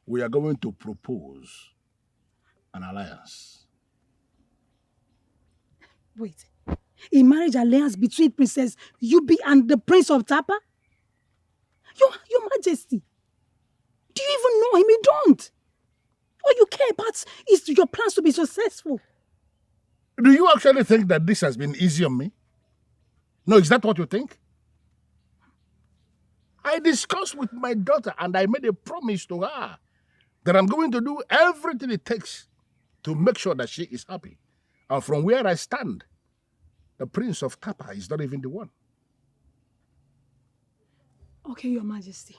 we are going to propose an alliance. Wait, a marriage alliance between Princess Yubi and the Prince of Tapa? Your Majesty, do you even know him? You don't. All you care about is your plans to be successful. Do you actually think that this has been easy on me? No, is that what you think? I discussed with my daughter and I made a promise to her that I'm going to do everything it takes to make sure that she is happy. And from where I stand, the Prince of Tapa is not even the one. Okay, Your Majesty.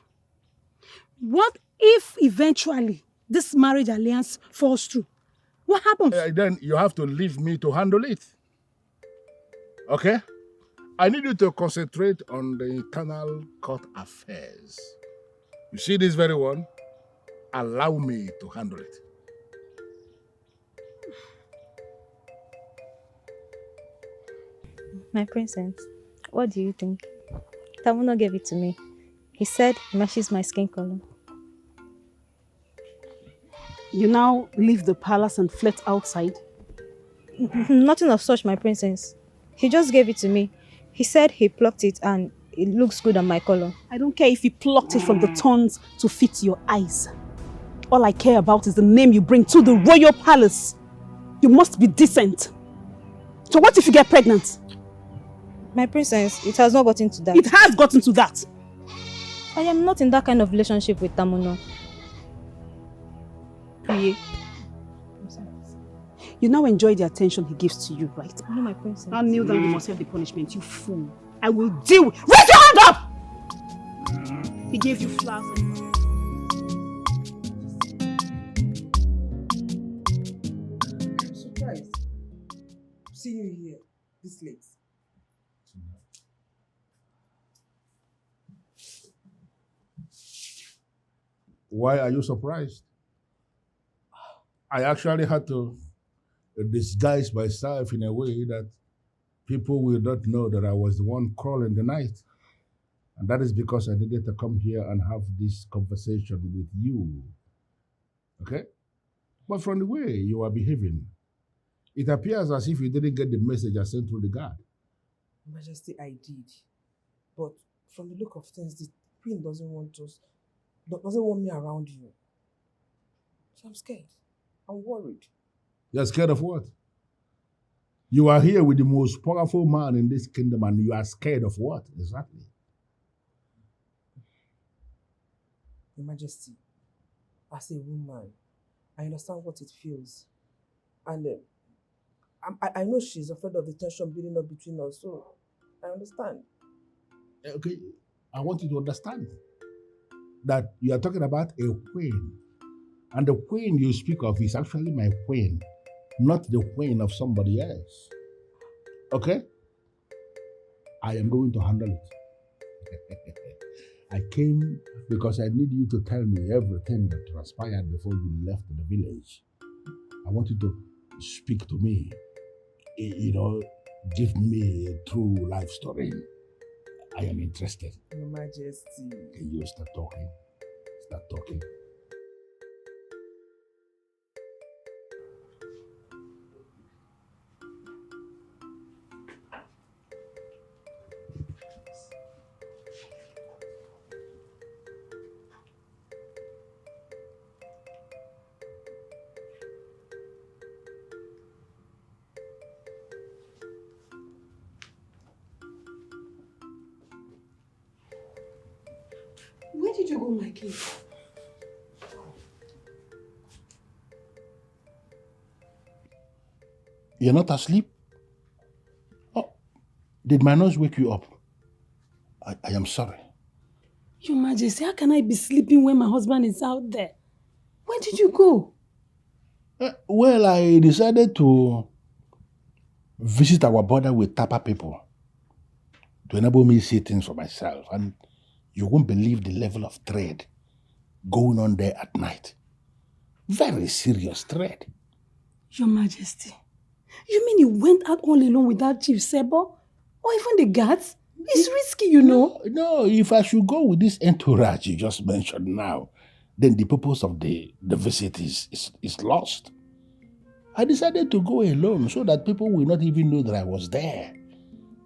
What if eventually this marriage alliance falls through? What happens? Then you have to leave me to handle it. Okay? I need you to concentrate on the internal court affairs. You see this very one? Allow me to handle it. My princess, what do you think? Tamuno gave it to me. He said it matches my skin color. You now leave the palace and flit outside? Nothing of such, my princess. He just gave it to me. He said he plucked it and it looks good on my color. I don't care if he plucked it from the thorns to fit your eyes. All I care about is the name you bring to the royal palace. You must be decent. So what if you get pregnant? My princess, it has not gotten to that. It has gotten to that. I am not in that kind of relationship with Tamuno. Priye, you now enjoy the attention he gives to you, right? No, my princess. Now kneel down, you must have the punishment, you fool. I will deal with... Raise your hand up! He gave you flowers and... I'm surprised. Seeing you here this late. Why are you surprised? I actually had to disguise myself in a way that people will not know that I was the one crawling the night. And that is because I needed to come here and have this conversation with you. Okay? But from the way you are behaving, it appears as if you didn't get the message I sent through the guard. Majesty, I did. But from the look of things, the queen doesn't want me around you. So I'm scared. I'm worried. You're scared of what? You are here with the most powerful man in this kingdom and you are scared of what exactly? Your Majesty, as a woman, I understand what it feels. And I know she's afraid of the tension building up between us, so I understand. Okay, I want you to understand that you are talking about a queen. And the queen you speak of is actually my queen, not the queen of somebody else. Okay? I am going to handle it. I came because I need you to tell me everything that transpired before you left the village. I want you to speak to me, give me a true life story. I am interested. Your Majesty. Can you start talking? Start talking. Where did you go, my king? You're not asleep? Oh, did my nose wake you up? I am sorry. Your Majesty, how can I be sleeping when my husband is out there? Where did you go? Well, I decided to visit our border with Tapa people to enable me to see things for myself. And you won't believe the level of trade going on there at night. Very serious trade. Your Majesty, you mean you went out all alone without Chief Sebo? Or even the guards? It's risky, you know. No, if I should go with this entourage you just mentioned now, then the purpose of the visit is lost. I decided to go alone so that people will not even know that I was there.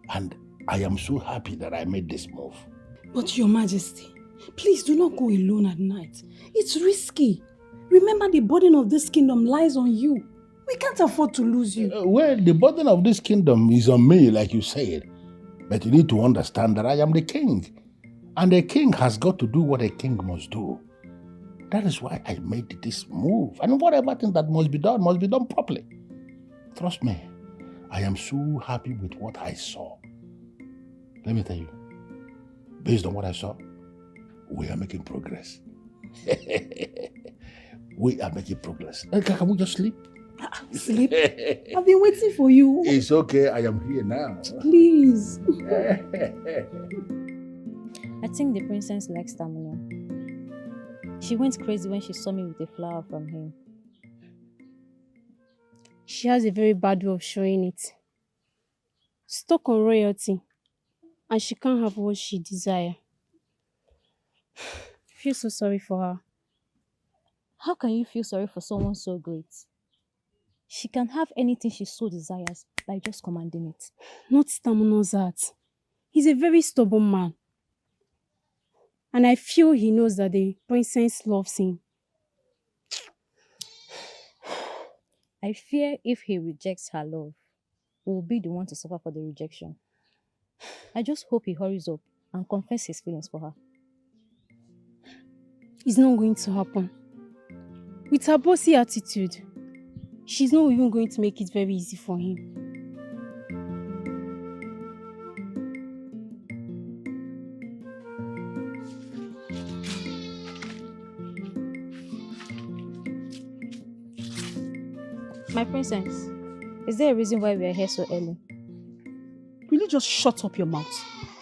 And I am so happy that I made this move. But Your Majesty, please do not go alone at night. It's risky. Remember, the burden of this kingdom lies on you. We can't afford to lose you. Well, the burden of this kingdom is on me, like you said. But you need to understand that I am the king. And a king has got to do what a king must do. That is why I made this move. And whatever thing that must be done properly. Trust me, I am so happy with what I saw. Let me tell you, based on what I saw, we are making progress. We are making progress. Can we just sleep? Sleep? I've been waiting for you. It's okay, I am here now. Please. I think the princess likes Tamino. She went crazy when she saw me with a flower from him. She has a very bad way of showing it. Stuck on royalty, and she can't have what she desires. I feel so sorry for her. How can you feel sorry for someone so great? She can have anything she so desires by just commanding it. Not Stamino's heart. He's a very stubborn man. And I feel he knows that the princess loves him. I fear if he rejects her love, we will be the one to suffer for the rejection. I just hope he hurries up and confesses his feelings for her. It's not going to happen. With her bossy attitude, she's not even going to make it very easy for him. My princess, is there a reason why we are here so early? Will you just shut up your mouth?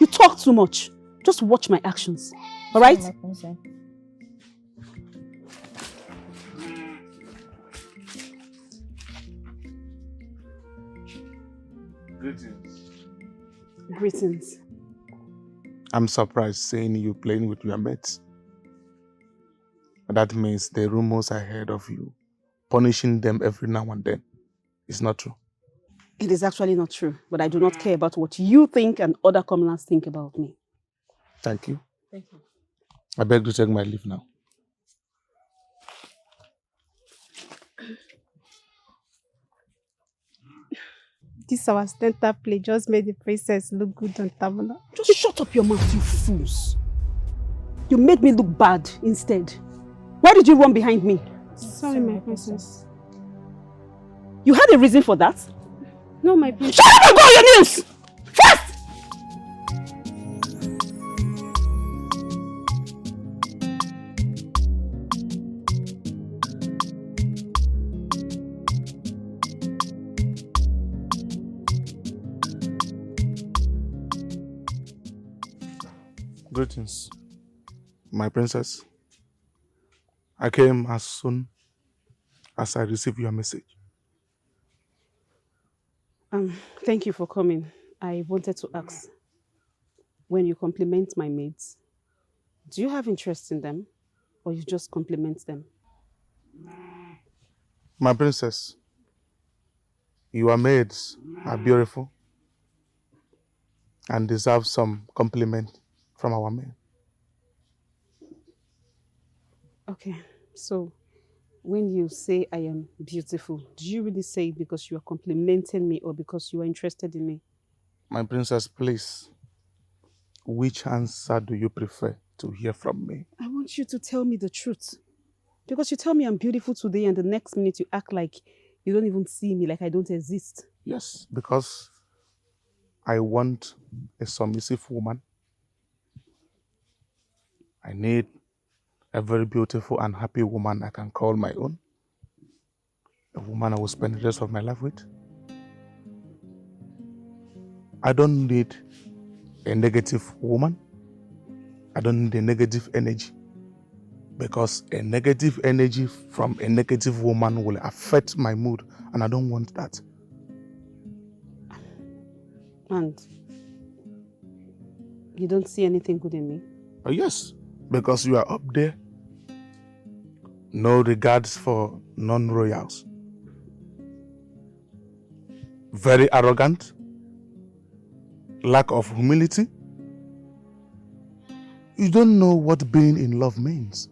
You talk too much. Just watch my actions. All right? My princess. Greetings. Greetings. I'm surprised seeing you playing with your mates. That means the rumors I heard of you punishing them every now and then is not true. It is actually not true, but I do not care about what you think and other commoners think about me. Thank you. Thank you. I beg to take my leave now. This our center play just made the princess look good on Tamina. Just shut up your mouth, you fools. You made me look bad instead. Why did you run behind me? Sorry, my princess. You had a reason for that? No, my princess. Shut up and go on your knees! Fast! Greetings, my princess. I came as soon as I received your message. Thank you for coming. I wanted to ask, when you compliment my maids, do you have interest in them or you just compliment them? My princess, your maids are beautiful and deserve some compliment from our men. Okay, so when you say I am beautiful, do you really say it because you are complimenting me or because you are interested in me? My princess, please, which answer do you prefer to hear from me. I want you to tell me the truth. Because you tell me I'm beautiful today and the next minute you act like you don't even see me, like I don't exist. Yes, because I want a submissive woman. I need a very beautiful and happy woman I can call my own. A woman I will spend the rest of my life with. I don't need a negative woman. I don't need a negative energy. Because a negative energy from a negative woman will affect my mood, and I don't want that. And you don't see anything good in me? Oh yes, because you are up there. No regards for non-royals. Very arrogant. Lack of humility. You don't know what being in love means.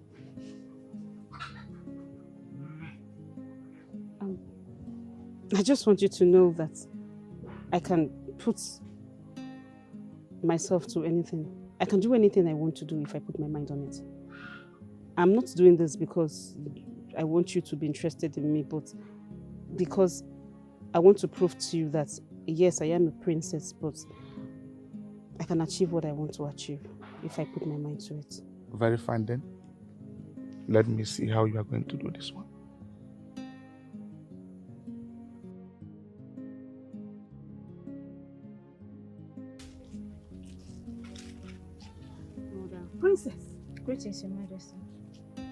I just want you to know that I can put myself to anything. I can do anything I want to do if I put my mind on it. I'm not doing this because I want you to be interested in me, but because I want to prove to you that, yes, I am a princess, but I can achieve what I want to achieve if I put my mind to it. Very fine then. Let me see how you are going to do this one. Princess. Greetings, Your Majesty.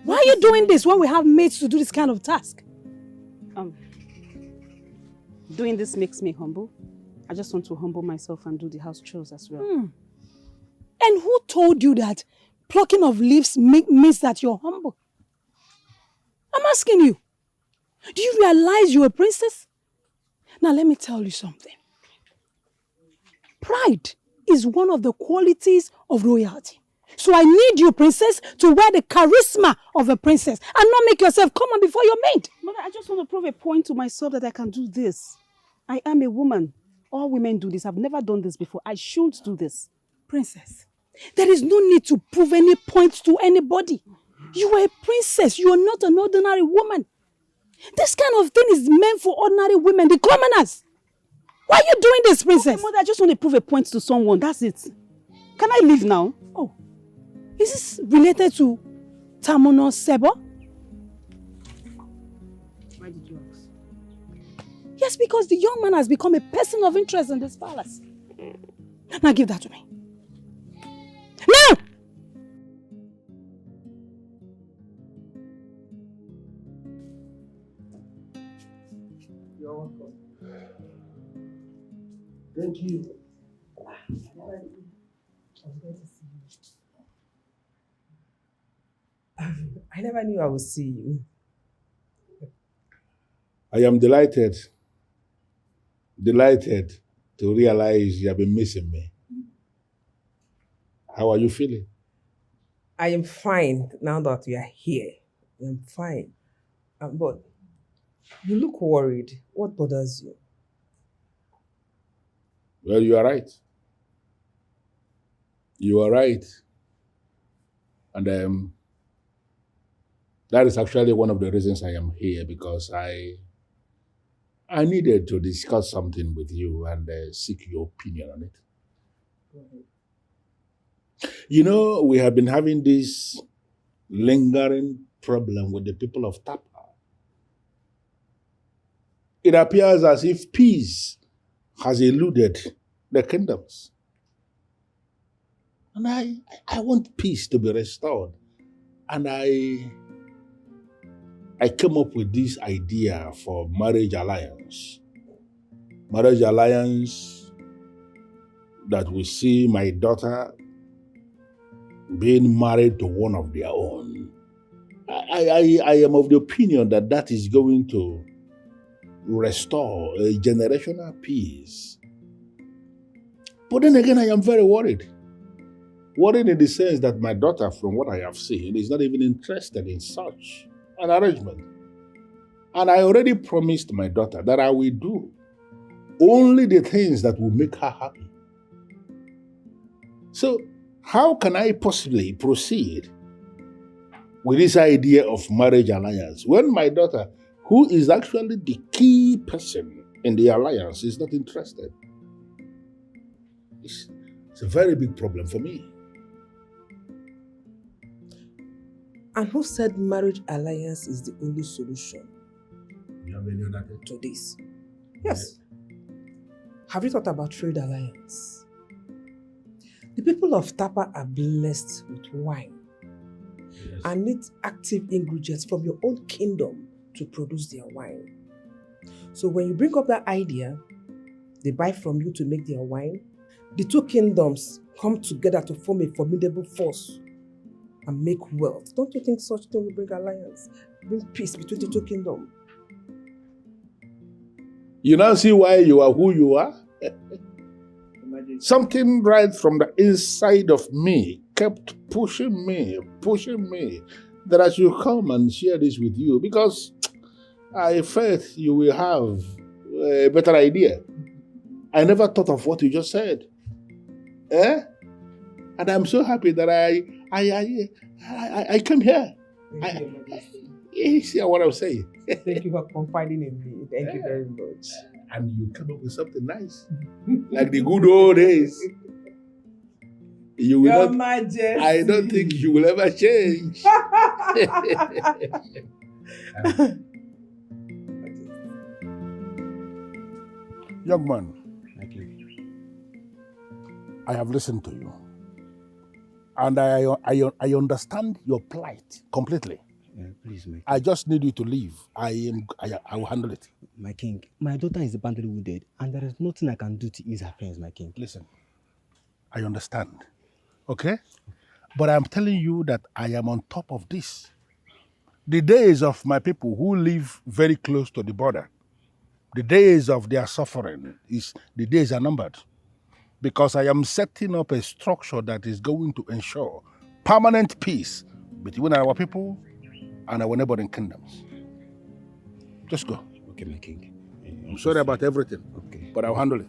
Why are you doing this when we have maids to do this kind of task? Doing this makes me humble. I just want to humble myself and do the house chores as well. And who told you that plucking of leaves means that you're humble? I'm asking you. Do you realize you're a princess? Now let me tell you something. Pride is one of the qualities of royalty. So I need you, princess, to wear the charisma of a princess and not make yourself common before your maid. Mother, I just want to prove a point to myself that I can do this. I am a woman. All women do this. I've never done this before. I should do this. Princess, there is no need to prove any point to anybody. You are a princess. You are not an ordinary woman. This kind of thing is meant for ordinary women, the commoners. Why are you doing this, princess? Okay, Mother, I just want to prove a point to someone. That's it. Can I leave now? Oh, is this related to Tamuno Sebo? Why did you ask? Yes, because the young man has become a person of interest in this palace. Now give that to me. Now! You're welcome. Thank you. I never knew I would see you. I am delighted to realize you have been missing me. How are you feeling? I am fine now that you are here. I'm fine. But you look worried. What bothers you? Well, you are right. You are right. And that is actually one of the reasons I am here, because I needed to discuss something with you and seek your opinion on it. You know, we have been having this lingering problem with the people of Tapa. It appears as if peace has eluded the kingdoms. And I want peace to be restored. And I came up with this idea for marriage alliance. Marriage alliance that will see my daughter being married to one of their own. I am of the opinion that that is going to restore a generational peace. But then again, I am very worried. Worried in the sense that my daughter, from what I have seen, is not even interested in such an arrangement. And I already promised my daughter that I will do only the things that will make her happy. So how can I possibly proceed with this idea of marriage alliance when my daughter, who is actually the key person in the alliance, is not interested? It's a very big problem for me. And who said marriage alliance is the only solution You have any other to this? Yes. Have you thought about trade alliance? The people of Tapa are blessed with wine and need active ingredients from your own kingdom to produce their wine. So when you bring up that idea, they buy from you to make their wine. The two kingdoms come together to form a formidable force and make wealth. Don't you think such thing will bring alliance, bring peace between the two kingdoms? You now see why you are who you are? Something right from the inside of me kept pushing me, that I should come and share this with you because I felt you will have a better idea. I never thought of what you just said. And I'm so happy that I came here. You see what I'm saying? Thank you for confiding in me. Thank you very much. And you come up with something nice. Like the good old days. You will Your not, Majesty. I don't think you will ever change. Young man, I have listened to you. And I understand your plight completely. Please, my king. I just need you to leave. I will handle it. My king, my daughter is badly wounded, and there is nothing I can do to ease her pains, my king. Listen, I understand. Okay? But I'm telling you that I am on top of this. The days of my people who live very close to the border, the days of their suffering, the days are numbered. Because I am setting up a structure that is going to ensure permanent peace between our people and our neighboring kingdoms. Just go. Okay, my king. I'm sorry about everything, okay, but I'll handle it.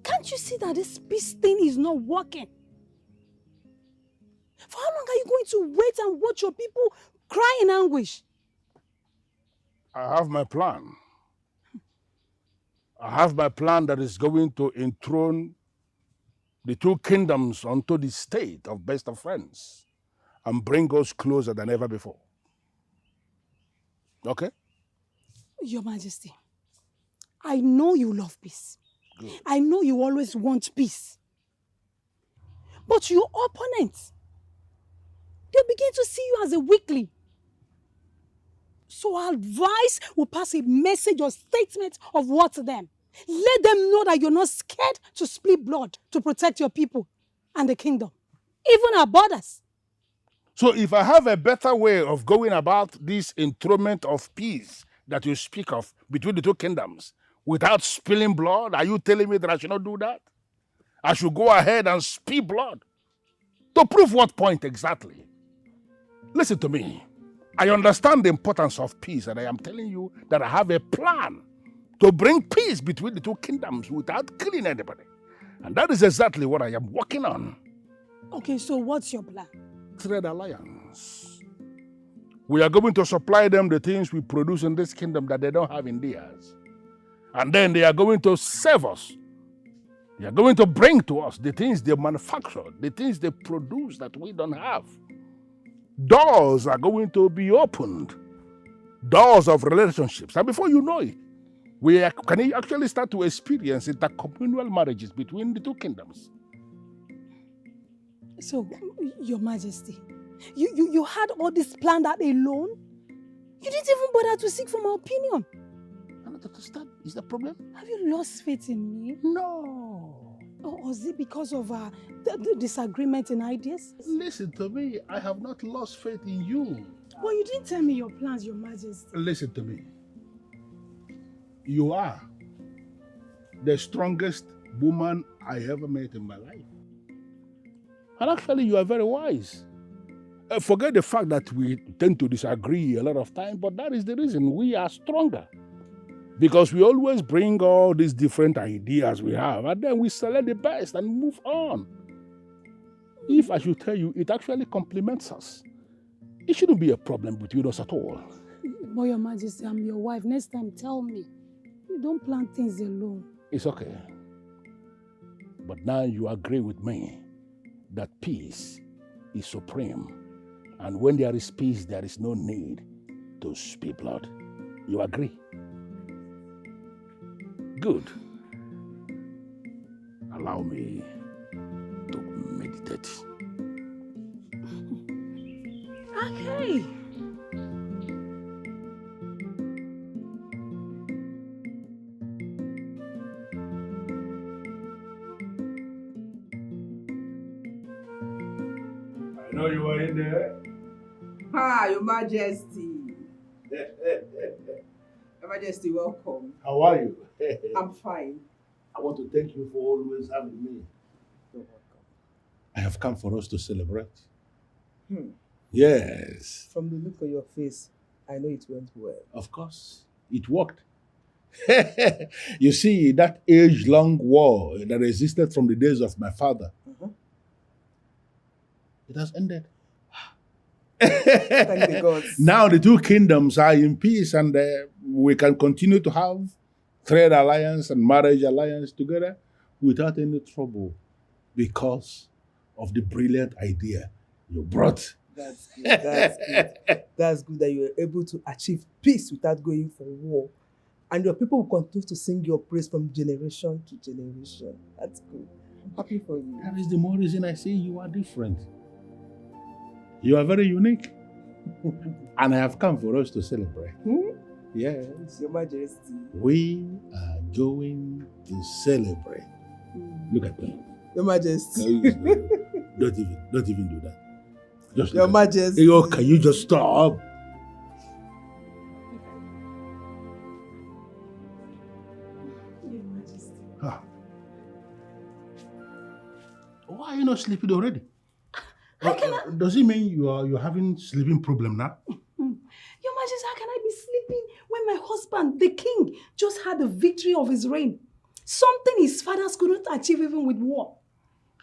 Can't you see that this peace thing is not working? For how long are you going to wait and watch your people cry in anguish? I have my plan. I have my plan that is going to enthrone the two kingdoms onto the state of best of friends and bring us closer than ever before. Okay? Your Majesty, I know you love peace. Good. I know you always want peace. But your opponents, they'll begin to see you as a weakling. So our advice will pass a message or statement of what to them. Let them know that you're not scared to split blood to protect your people and the kingdom, even our borders. So if I have a better way of going about this enthronement of peace that you speak of between the two kingdoms without spilling blood, are you telling me that I should not do that? I should go ahead and spill blood? To prove what point exactly? Listen to me. I understand the importance of peace, and I am telling you that I have a plan to bring peace between the two kingdoms without killing anybody. And that is exactly what I am working on. Okay, so what's your plan? Trade alliance. We are going to supply them the things we produce in this kingdom that they don't have in theirs. And then they are going to serve us. They are going to bring to us the things they manufacture, the things they produce that we don't have. Doors are going to be opened. Doors of relationships. And before you know it, we can actually start to experience intercommunal marriages between the two kingdoms. So, Your Majesty, you had all this planned out alone? You didn't even bother to seek for my opinion. I don't understand. Is that a problem? Have you lost faith in me? No. Or was it because of the disagreement in ideas? Listen to me. I have not lost faith in you. Well, you didn't tell me your plans, Your Majesty. Listen to me. You are the strongest woman I ever met in my life. And actually, you are very wise. Forget the fact that we tend to disagree a lot of time, but that is the reason we are stronger. Because we always bring all these different ideas we have, and then we select the best and move on. If I should tell you, it actually complements us. It shouldn't be a problem between us at all. But Your Majesty, I'm your wife. Next time, tell me. You don't plan things alone. It's okay. But now you agree with me that peace is supreme. And when there is peace, there is no need to spill blood. You agree? Good. Allow me to meditate. Okay. I know you are in there. Hi, Your Majesty. Your Majesty, welcome. How are you? I'm fine. I want to thank you for always having me. You're welcome. I have come for us to celebrate. Hmm. Yes. From the look on your face, I know it went well. Of course. It worked. You see, that age-long war that existed from the days of my father, it has ended. Thank the gods. Now the two kingdoms are in peace, and we can continue to have trade alliance and marriage alliance together without any trouble because of the brilliant idea you brought. That's good. That's good. That's good that you were able to achieve peace without going for war. And your people will continue to sing your praise from generation to generation. That's good. I'm happy for you. That is the more reason I say you are different. You are very unique. And I have come for us to celebrate. Yes. Your Majesty. We are going to celebrate. Look at me. Your Majesty. Don't even do that. Just Your Majesty. Hey, oh, can you just stop? Your Majesty. Ah. Why are you not sleeping already? Does it mean you're having sleeping problem now? Your Majesty, how can I be sleeping when my husband, the king, just had the victory of his reign? Something his fathers couldn't achieve even with war.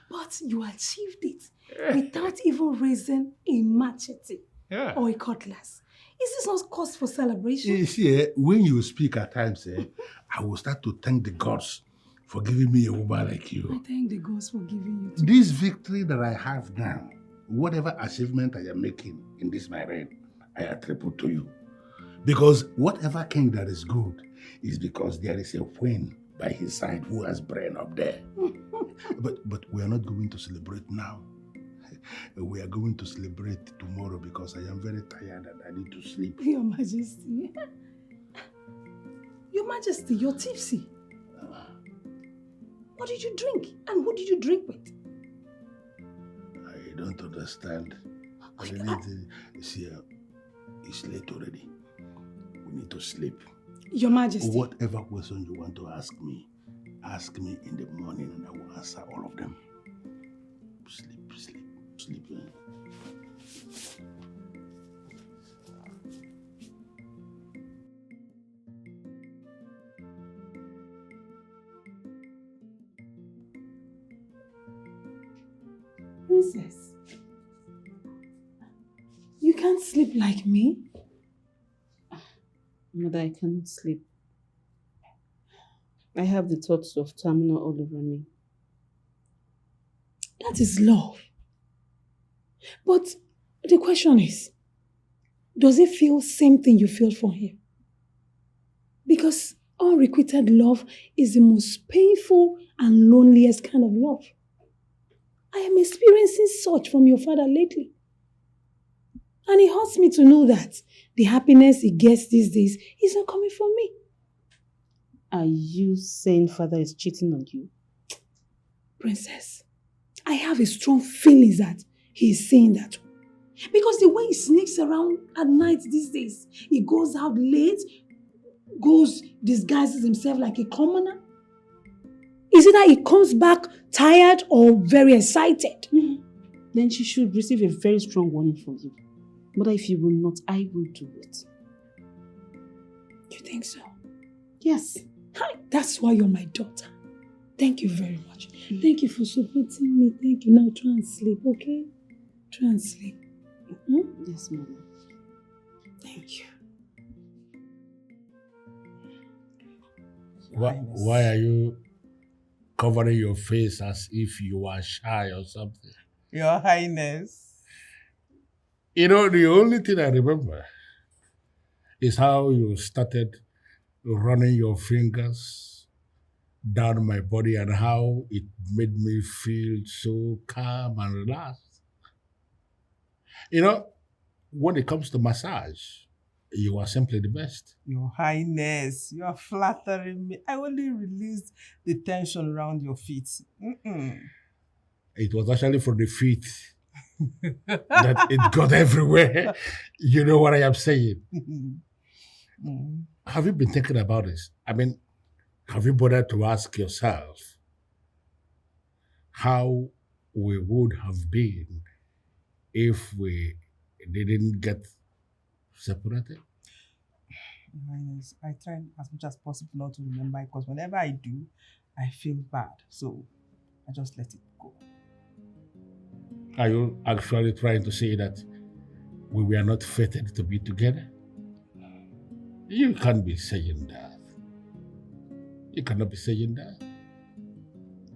But you achieved it without even raising a machete or a cutlass. Is this not cause for celebration? You see, when you speak at times, I will start to thank the gods for giving me a woman like you. I thank the gods for giving you. This victory that I have now, whatever achievement I am making in this my reign, I attribute to you. Because whatever king that is good is because there is a queen by his side who has brain up there. But we are not going to celebrate now. We are going to celebrate tomorrow because I am very tired and I need to sleep. Your Majesty. Your Majesty, you're tipsy. What did you drink? And who did you drink with? I don't understand. See, it's late already. We need to sleep. Your Majesty. Whatever question you want to ask me in the morning and I will answer all of them. Sleep, sleep, sleep. Princess, you can't sleep like me. Mother, I cannot sleep. I have the thoughts of Tamina all over me. That is love. But the question is, does it feel same thing you feel for him? Because unrequited love is the most painful and loneliest kind of love. I am experiencing such from your father lately. And it hurts me to know that the happiness he gets these days is not coming from me. Are you saying father is cheating on you? Princess, I have a strong feeling that he is saying that. Because the way he sneaks around at night these days, he goes out late, disguises himself like a commoner. Is it that he comes back tired or very excited? then she should receive a very strong warning from you. Mother, if you will not, I will do it. You think so? Yes. Hi, that's why you're my daughter. Thank you very much. Thank you for supporting me. Thank you. Now try and sleep, okay? Try and sleep. Yes, Mama. Thank you. Why are you covering your face as if you are shy or something? Your Highness. You know, the only thing I remember is how you started running your fingers down my body and how it made me feel so calm and relaxed. You know, when it comes to massage, you are simply the best. Your Highness, you are flattering me. I only released the tension around your feet. It was actually from the feet that it got everywhere. You know what I am saying? Have you been thinking about this? I mean, have you bothered to ask yourself how we would have been if we didn't get separated? Your Highness, I try as much as possible not to remember because whenever I do, I feel bad. So I just let it go. Are you actually trying to say that we were not fated to be together? You can't be saying that. You cannot be saying that.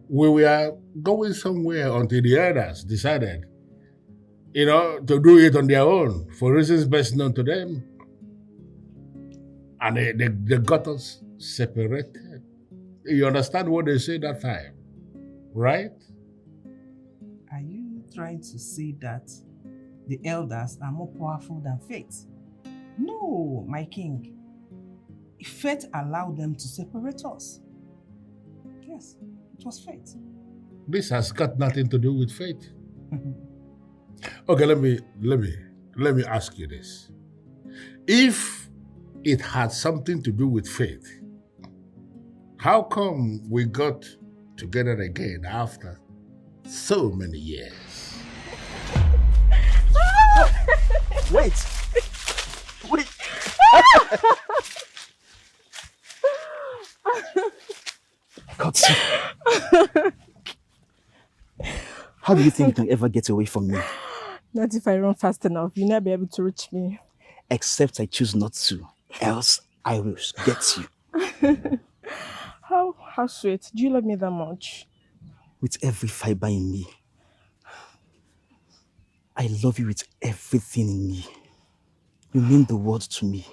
We were going somewhere until the others decided, to do it on their own for reasons best known to them. And they got us separated. You understand what they said that time, right? Are you trying to say that the elders are more powerful than fate? No, my king. Fate allowed them to separate us. Yes, it was fate. This has got nothing to do with fate. Okay, let me ask you this. If it had something to do with fate, how come we got together again after so many years? Wait! God, how do you think you can ever get away from me? Not if I run fast enough. You'll not be able to reach me. Except I choose not to. Else, I will get you. How sweet. Do you love me that much? With every fiber in me. I love you with everything in me. You mean the world to me.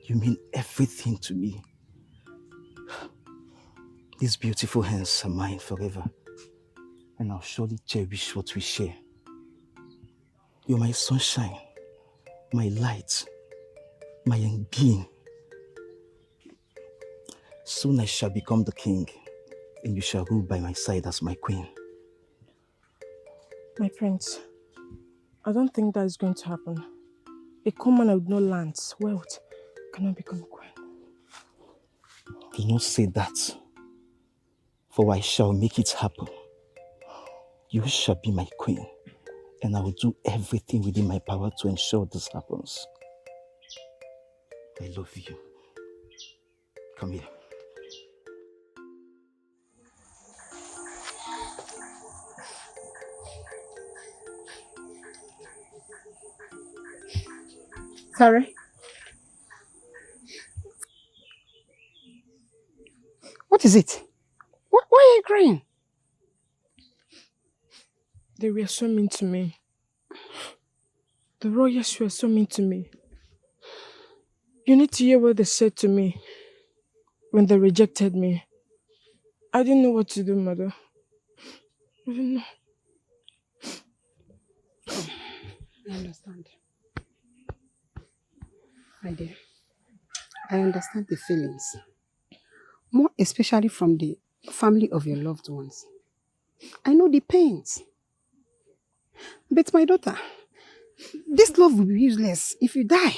You mean everything to me. These beautiful hands are mine forever. And I'll surely cherish what we share. You're my sunshine, my light, my being. Soon I shall become the king, and you shall rule by my side as my queen. My prince, I don't think that is going to happen. A common with no lands, wealth, cannot become a queen. Do not say that, for I shall make it happen. You shall be my queen, and I will do everything within my power to ensure this happens. I love you. Come here. Sorry? What is it? Why are you crying? They were so mean to me. The royals were so mean to me. You need to hear what they said to me when they rejected me. I didn't know what to do, mother. I didn't know. I understand. My dear, I understand the feelings. More especially from the family of your loved ones. I know the pains. But my daughter, this love will be useless if you die.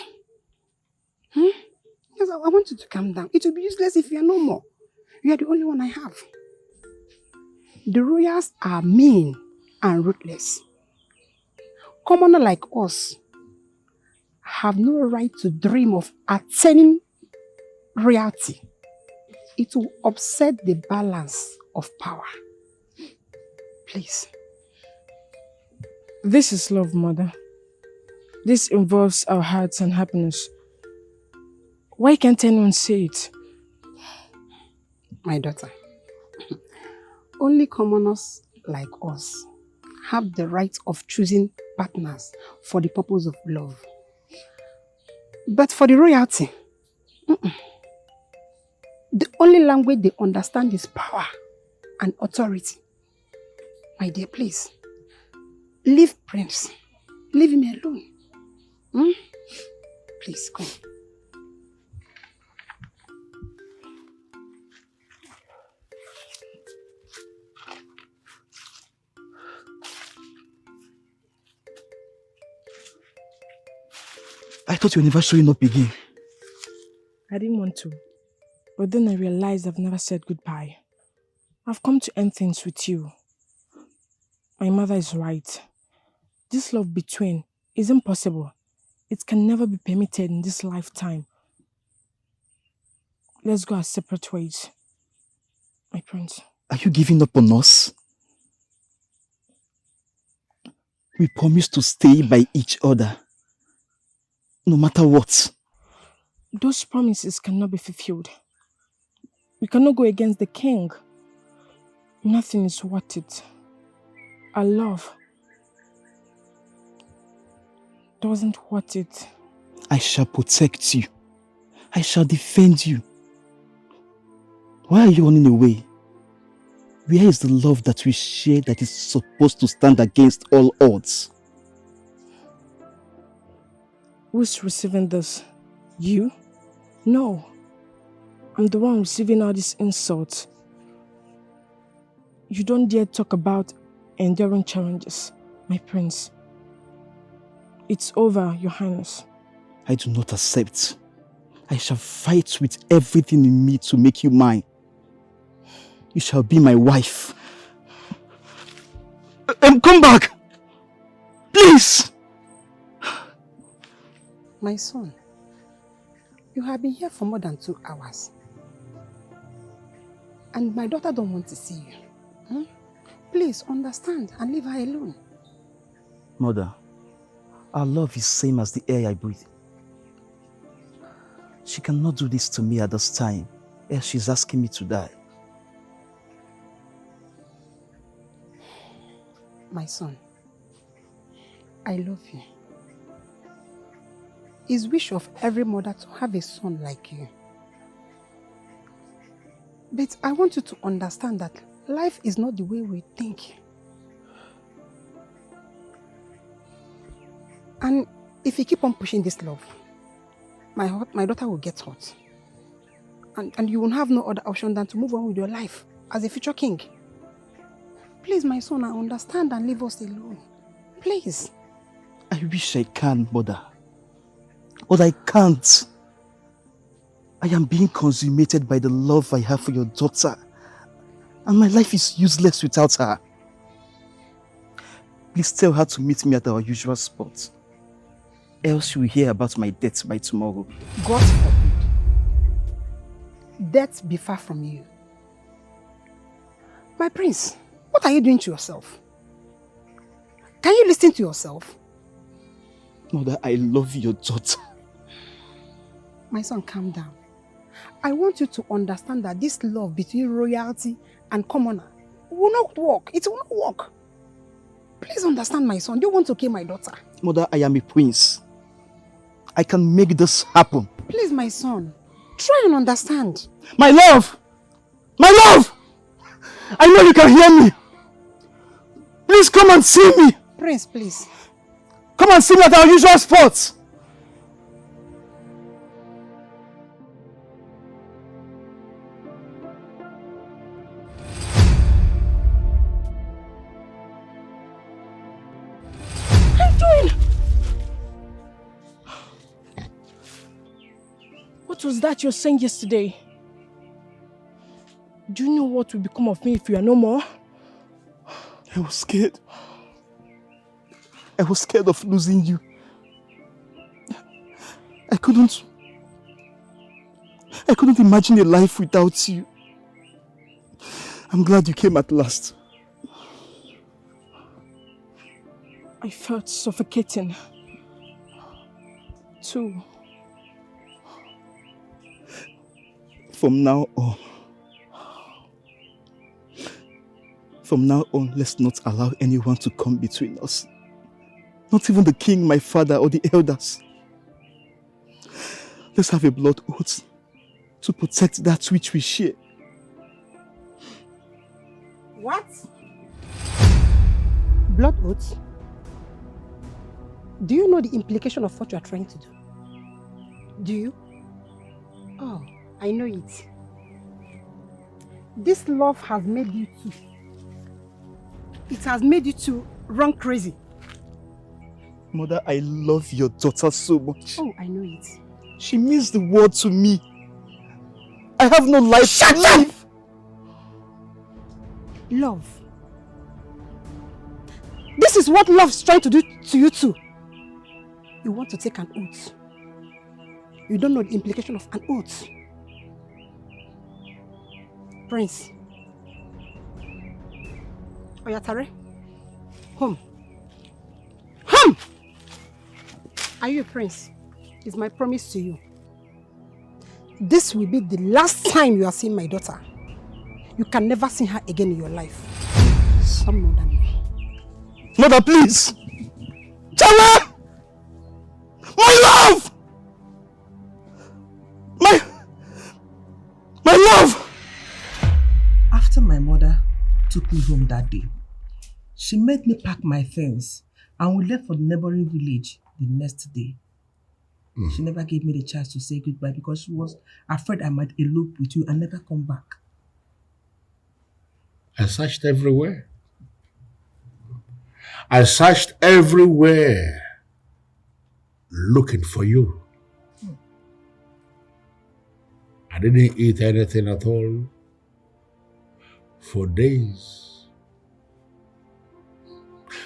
Yes, I want you to calm down. It will be useless if you are no more. You are the only one I have. The royals are mean and ruthless. commoner like us have no right to dream of attaining royalty. It will upset the balance of power. Please. This is love, Mother. This involves our hearts and happiness. Why can't anyone say it? My daughter, only commoners like us have the right of choosing partners for the purpose of love. But for the royalty, the only language they understand is power and authority. My dear, please, leave Prince. Leave him alone. Please, come. I thought you were never showing up again. I didn't want to. But then I realized I've never said goodbye. I've come to end things with you. My mother is right. This love between isn't possible. It can never be permitted in this lifetime. Let's go our separate ways. My prince. Are you giving up on us? We promised to stay by each other. No matter what. Those promises cannot be fulfilled. We cannot go against the king. Nothing is worth it. Our love doesn't worth it. I shall protect you. I shall defend you. Why are you running away? Where is the love that we share that is supposed to stand against all odds? Who's receiving this? You? No. I'm the one receiving all these insults. You don't dare talk about enduring challenges, my prince. It's over, Your Highness. I do not accept. I shall fight with everything in me to make you mine. You shall be my wife. Come back! Please! My son, you have been here for more than 2 hours. And my daughter don't want to see you. Please understand and leave her alone. Mother, our love is same as the air I breathe. She cannot do this to me at this time, else she's asking me to die. My son, I love you. It's wish of every mother to have a son like you. But I want you to understand that life is not the way we think. And if you keep on pushing this love, my daughter will get hurt. And you will have no other option than to move on with your life as a future king. Please, my son, I understand and leave us alone. Please. I wish I can, Mother. But I can't. I am being consummated by the love I have for your daughter. And my life is useless without her. Please tell her to meet me at our usual spot. Else she will hear about my death by tomorrow. God forbid. Death be far from you. My prince, what are you doing to yourself? Can you listen to yourself? Mother, I love your daughter. My son, calm down. I want you to understand that this love between royalty and commoner will not work. It will not work. Please understand, my son. Do you want to kill my daughter? Mother, I am a prince. I can make this happen. Please, my son. Try and understand. My love! My love! I know you can hear me. Please come and see me. Prince, please. Come and see me at our usual spot. What are you doing? What was that you were saying yesterday? Do you know what will become of me if you are no more? I was scared. I was scared of losing you. I couldn't imagine a life without you. I'm glad you came at last. I felt suffocating. Too. From now on, let's not allow anyone to come between us. Not even the king, my father, or the elders. Let's have a blood oath to protect that which we share. What? Blood oath? Do you know the implication of what you are trying to do? Do you? Oh, I know it. This love has made you two. It has made you two run crazy. Mother, I love your daughter so much. Oh, I know it. She means the world to me. I have no life to live. Love. This is what love is trying to do to you too. You want to take an oath. You don't know the implication of an oath. Prince. Oyatare. Home. Home! Are you a prince? It's my promise to you. This will be the last time you are seeing my daughter. You can never see her again in your life. Some more than me. Mother, please! Chara! My love! My love! After my mother took me home that day, she made me pack my things and we left for the neighboring village the next day. She never gave me the chance to say goodbye because she was afraid I might elope with you and never come back. I searched everywhere. I searched everywhere looking for you. I didn't eat anything at all for days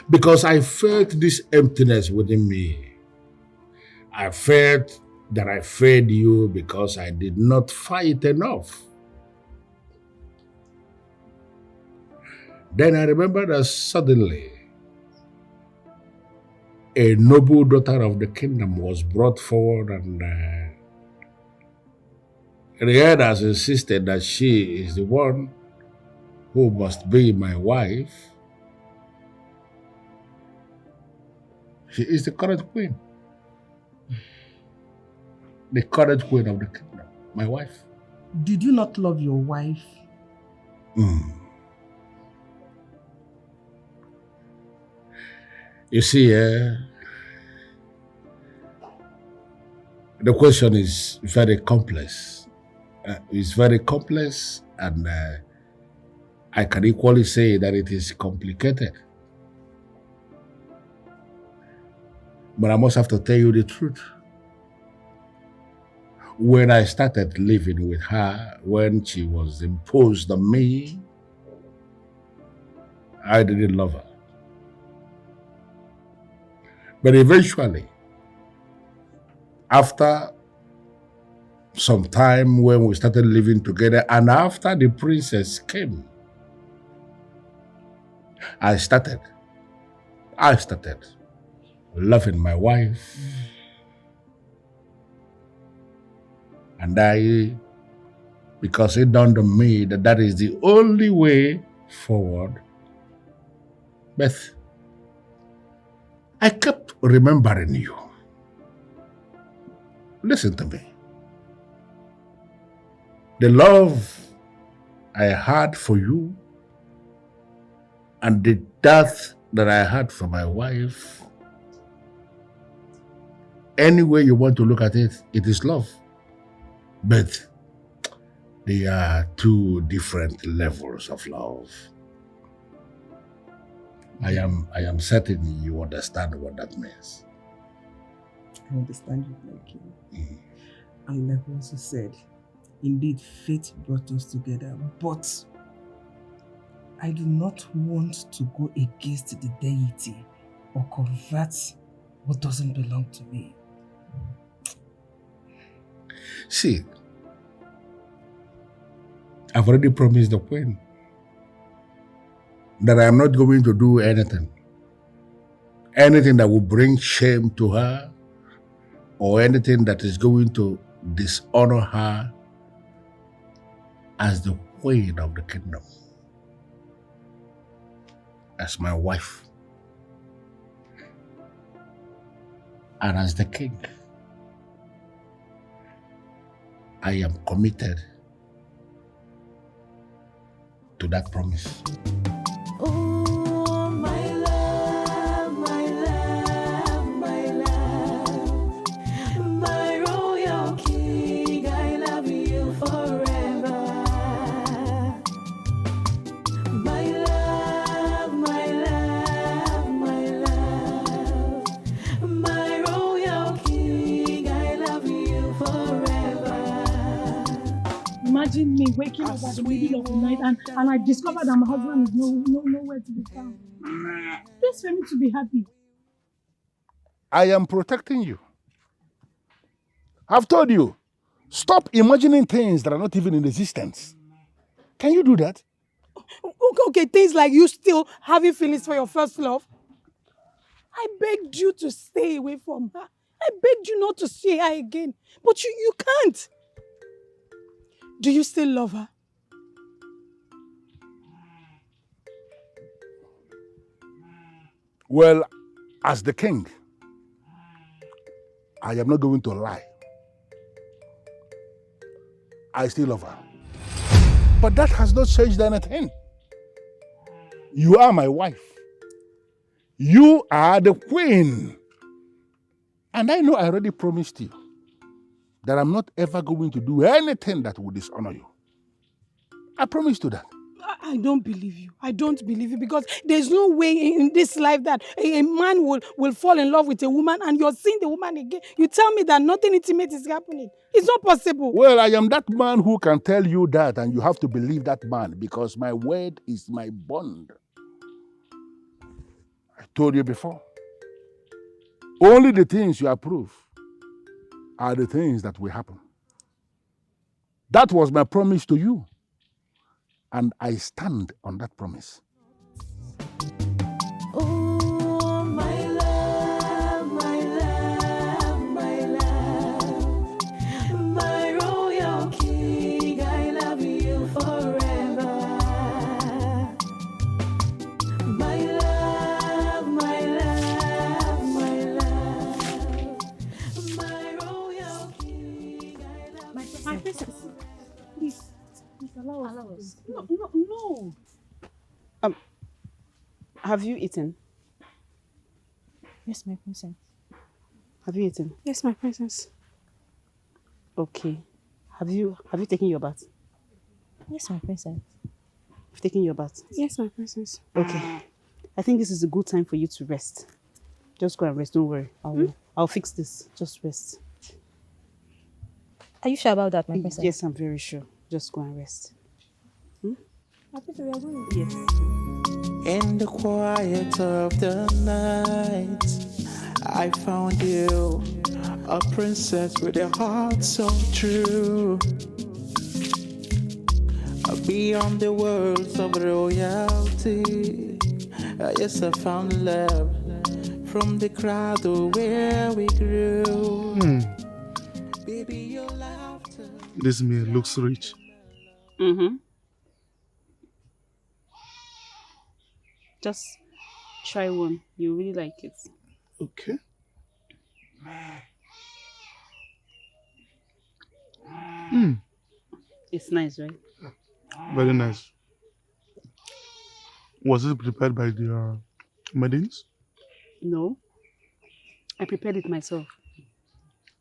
because I felt this emptiness within me. I felt that I failed you because I did not fight enough. Then I remembered that suddenly a noble daughter of the kingdom was brought forward and the head has insisted that she is the one who must be my wife. She is the current queen. The current queen of the kingdom, my wife. Did you not love your wife? You see, the question is very complex. It's very complex, and I can equally say that it is complicated. But I must have to tell you the truth. When I started living with her, when she was imposed on me, I didn't love her. But eventually, after some time when we started living together and after the princess came, I started loving my wife. And because it dawned on me that that is the only way forward, Beth, I kept remembering you. Listen to me. The love I had for you and the death that I had for my wife, any way you want to look at it, it is love. But they are two different levels of love. I am certain you understand what that means. I understand you, my king. And like I also said, indeed fate brought us together, but I do not want to go against the deity or convert what doesn't belong to me. See, I've already promised the queen that I am not going to do anything that will bring shame to her or anything that is going to dishonor her as the queen of the kingdom, as my wife, and as the king. I am committed to that promise. Oh, my love, my love, my love, my royal king, I love you forever. My love, my love, my love, my royal king, I love you forever. Imagine me waking up at the middle of the night and I discover that my husband is nowhere to be found. Just for me to be happy. I am protecting you. I've told you, stop imagining things that are not even in existence. Can you do that? Okay, things like you still having feelings for your first love. I begged you to stay away from her. I begged you not to see her again. But you can't. Do you still love her? Well, as the king, I am not going to lie. I still love her. But that has not changed anything. You are my wife. You are the queen. And I know I already promised you that I'm not ever going to do anything that will dishonor you. I promised you that. I don't believe you. I don't believe you because there's no way in this life that a man will fall in love with a woman and you're seeing the woman again. You tell me that nothing intimate is happening. It's not possible. Well, I am that man who can tell you that, and you have to believe that man because my word is my bond. I told you before. Only the things you approve are the things that will happen. That was my promise to you. And I stand on that promise. Oh, my love, my love, my love, my royal king, I love you forever. My love, my love, my love, my royal king, I love you. My princess, please allow us. No. Have you eaten? Yes, my princess. Have you eaten? Yes, my princess. Okay. Have you taken your bath? Yes, my princess. You've taken your bath? Yes, my princess. Okay. I think this is a good time for you to rest. Just go and rest, don't worry. I'll fix this. Just rest. Are you sure about that, my princess? Yes, I'm very sure. Just go and rest. Yes. In the quiet of the night, I found you, a princess with a heart so true. Beyond the worlds of royalty, yes, I found love from the crowd where we grew. Baby, your laughter. This meal looks rich. Mm-hmm. Just try one. You really like it. Okay. It's nice, right? Very nice. Was it prepared by the maidens? No. I prepared it myself.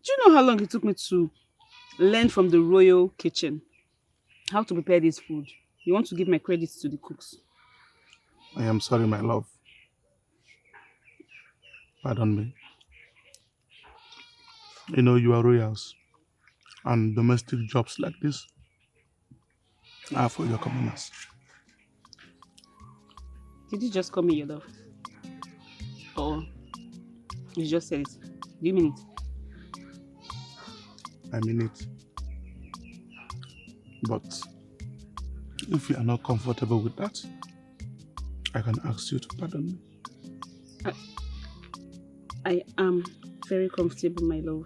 Do you know how long it took me to learn from the royal kitchen how to prepare this food? You want to give my credits to the cooks? I am sorry, my love. Pardon me. You know, you are royals, and domestic jobs like this are for your commoners. Did you just call me your love? Or you just said it? Do you mean it? I mean it. But if you are not comfortable with that, I can ask you to pardon me. I am very comfortable, my love.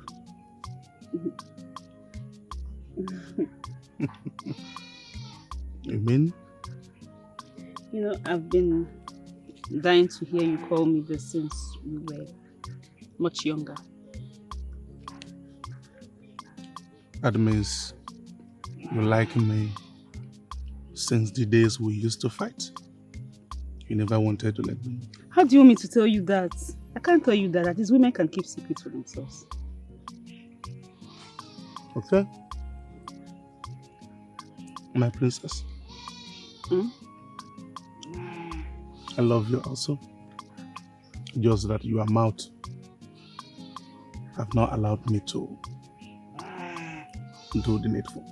You mean? You know, I've been dying to hear you call me this since we were much younger. That means you like me since the days we used to fight. You never wanted to let me know. How do you want me to tell you that? I can't tell you that. At least women can keep secrets for themselves. Okay? My princess. Hmm? I love you also. Just that your mouth have not allowed me to do the needful.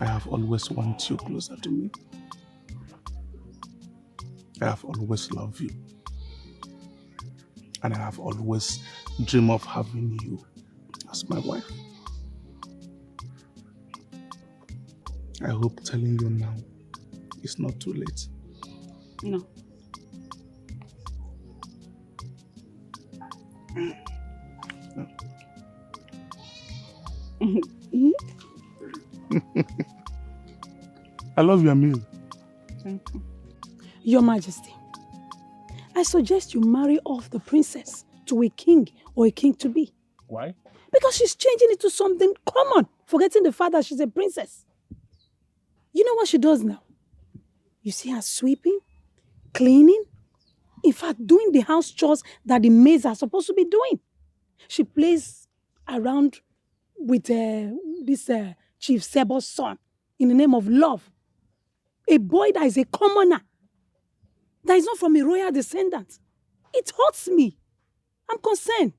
I have always wanted you closer to me. I have always loved you. And I have always dreamed of having you as my wife. I hope telling you now is not too late. No. I love your meal. Thank you. Your Majesty, I suggest you marry off the princess to a king or a king-to-be. Why? Because she's changing it to something common, forgetting the fact that she's a princess. You know what she does now? You see her sweeping, cleaning, in fact, doing the house chores that the maids are supposed to be doing. She plays around with this Chief Sebo's son in the name of love. A boy that is a commoner, that is not from a royal descendant. It hurts me. I'm concerned.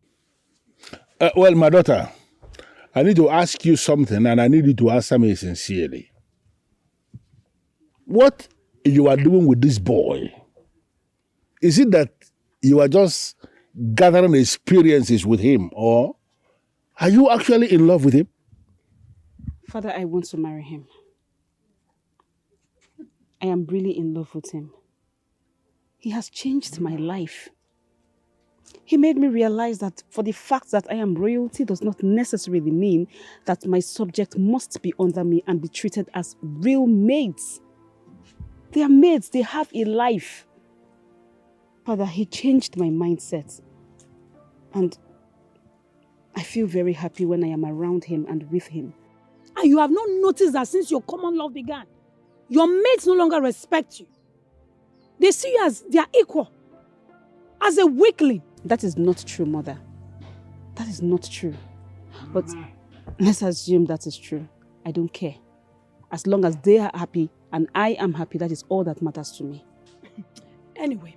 Well, my daughter, I need to ask you something, and I need you to answer me sincerely. What you are doing with this boy, is it that you are just gathering experiences with him, or are you actually in love with him? Father, I want to marry him. I am really in love with him. He has changed my life. He made me realize that for the fact that I am royalty does not necessarily mean that my subject must be under me and be treated as real maids. They are maids, they have a life. Father, he changed my mindset. And I feel very happy when I am around him and with him. And you have not noticed that since your common love began, your mates no longer respect you. They see you as their equal, as a weakling. That is not true, Mother. That is not true. But let's assume that is true. I don't care. As long as they are happy and I am happy, that is all that matters to me. Anyway,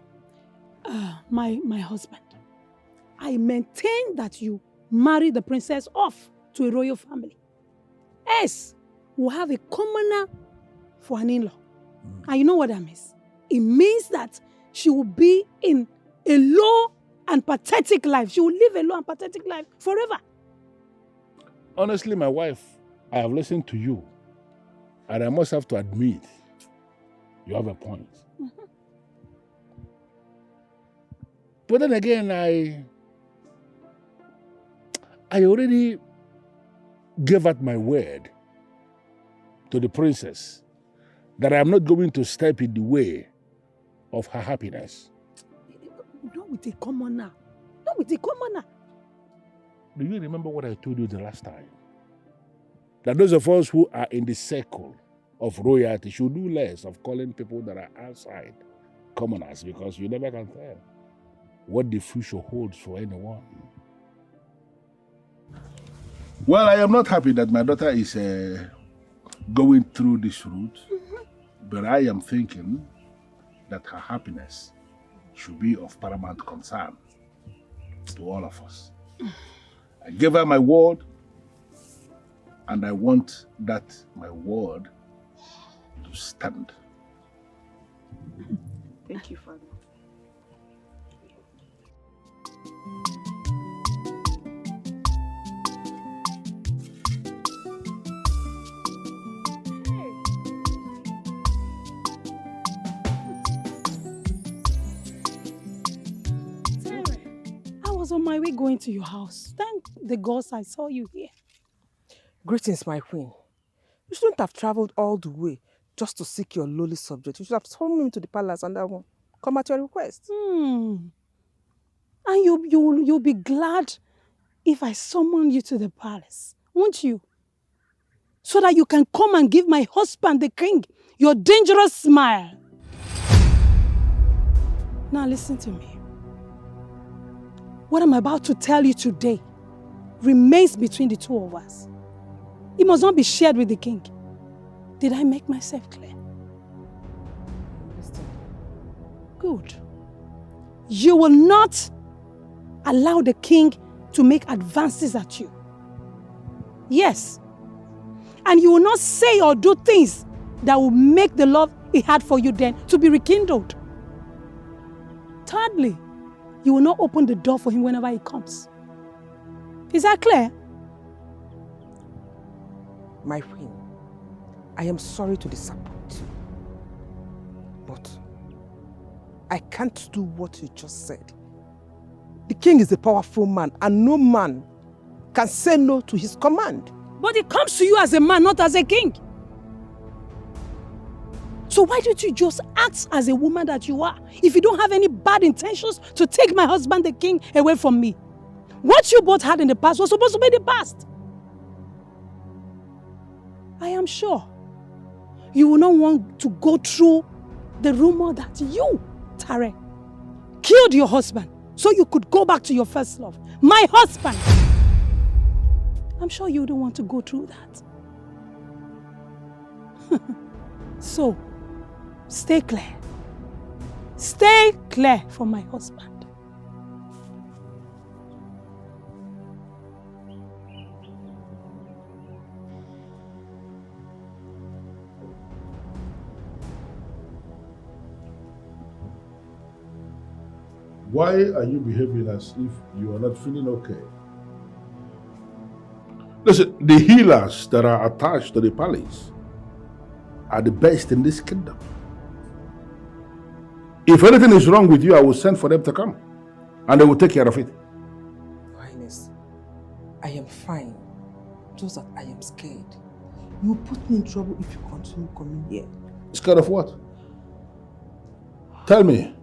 my husband, I maintain that you marry the princess off to a royal family. Yes, we'll have a commoner for an in-law. And you know what that means? It means that she will be in a low and pathetic life. She will live a low and pathetic life forever. Honestly, my wife, I have listened to you, and I must have to admit, you have a point. Mm-hmm. But then again, I already gave out my word to the princess that I am not going to step in the way of her happiness. Not with a commoner. Not with a commoner. Do you remember what I told you the last time? That those of us who are in the circle of royalty should do less of calling people that are outside commoners, because you never can tell what the future holds for anyone. Well, I am not happy that my daughter is going through this route, but I am thinking that her happiness should be of paramount concern to all of us. I gave her my word, and I want that my word to stand. Thank you, Father. was on my way going to your house. Thank the gods I saw you here. Greetings, my queen. You shouldn't have traveled all the way just to seek your lowly subject. You should have summoned me to the palace and I will come at your request. And you'll be glad if I summon you to the palace, won't you? So that you can come and give my husband, the king, your dangerous smile. Now listen to me. What I'm about to tell you today remains between the two of us. It must not be shared with the king. Did I make myself clear? Good. You will not allow the king to make advances at you. Yes. And you will not say or do things that will make the love he had for you then to be rekindled. Thirdly, you will not open the door for him whenever he comes. Is that clear? My queen, I am sorry to disappoint you, but I can't do what you just said. The king is a powerful man and no man can say no to his command. But it comes to you as a man, not as a king. So why don't you just act as a woman that you are if you don't have any bad intentions to take my husband, the king, away from me? What you both had in the past was supposed to be the past. I am sure you will not want to go through the rumor that you, Tare, killed your husband so you could go back to your first love, my husband. I'm sure you don't want to go through that. So, stay clear. Stay clear for my husband. Why are you behaving as if you are not feeling okay? Listen, the healers that are attached to the palace are the best in this kingdom. If anything is wrong with you, I will send for them to come and they will take care of it. Your Highness, I am fine, just that I am scared. You will put me in trouble if you continue coming here. Scared of what? Tell me,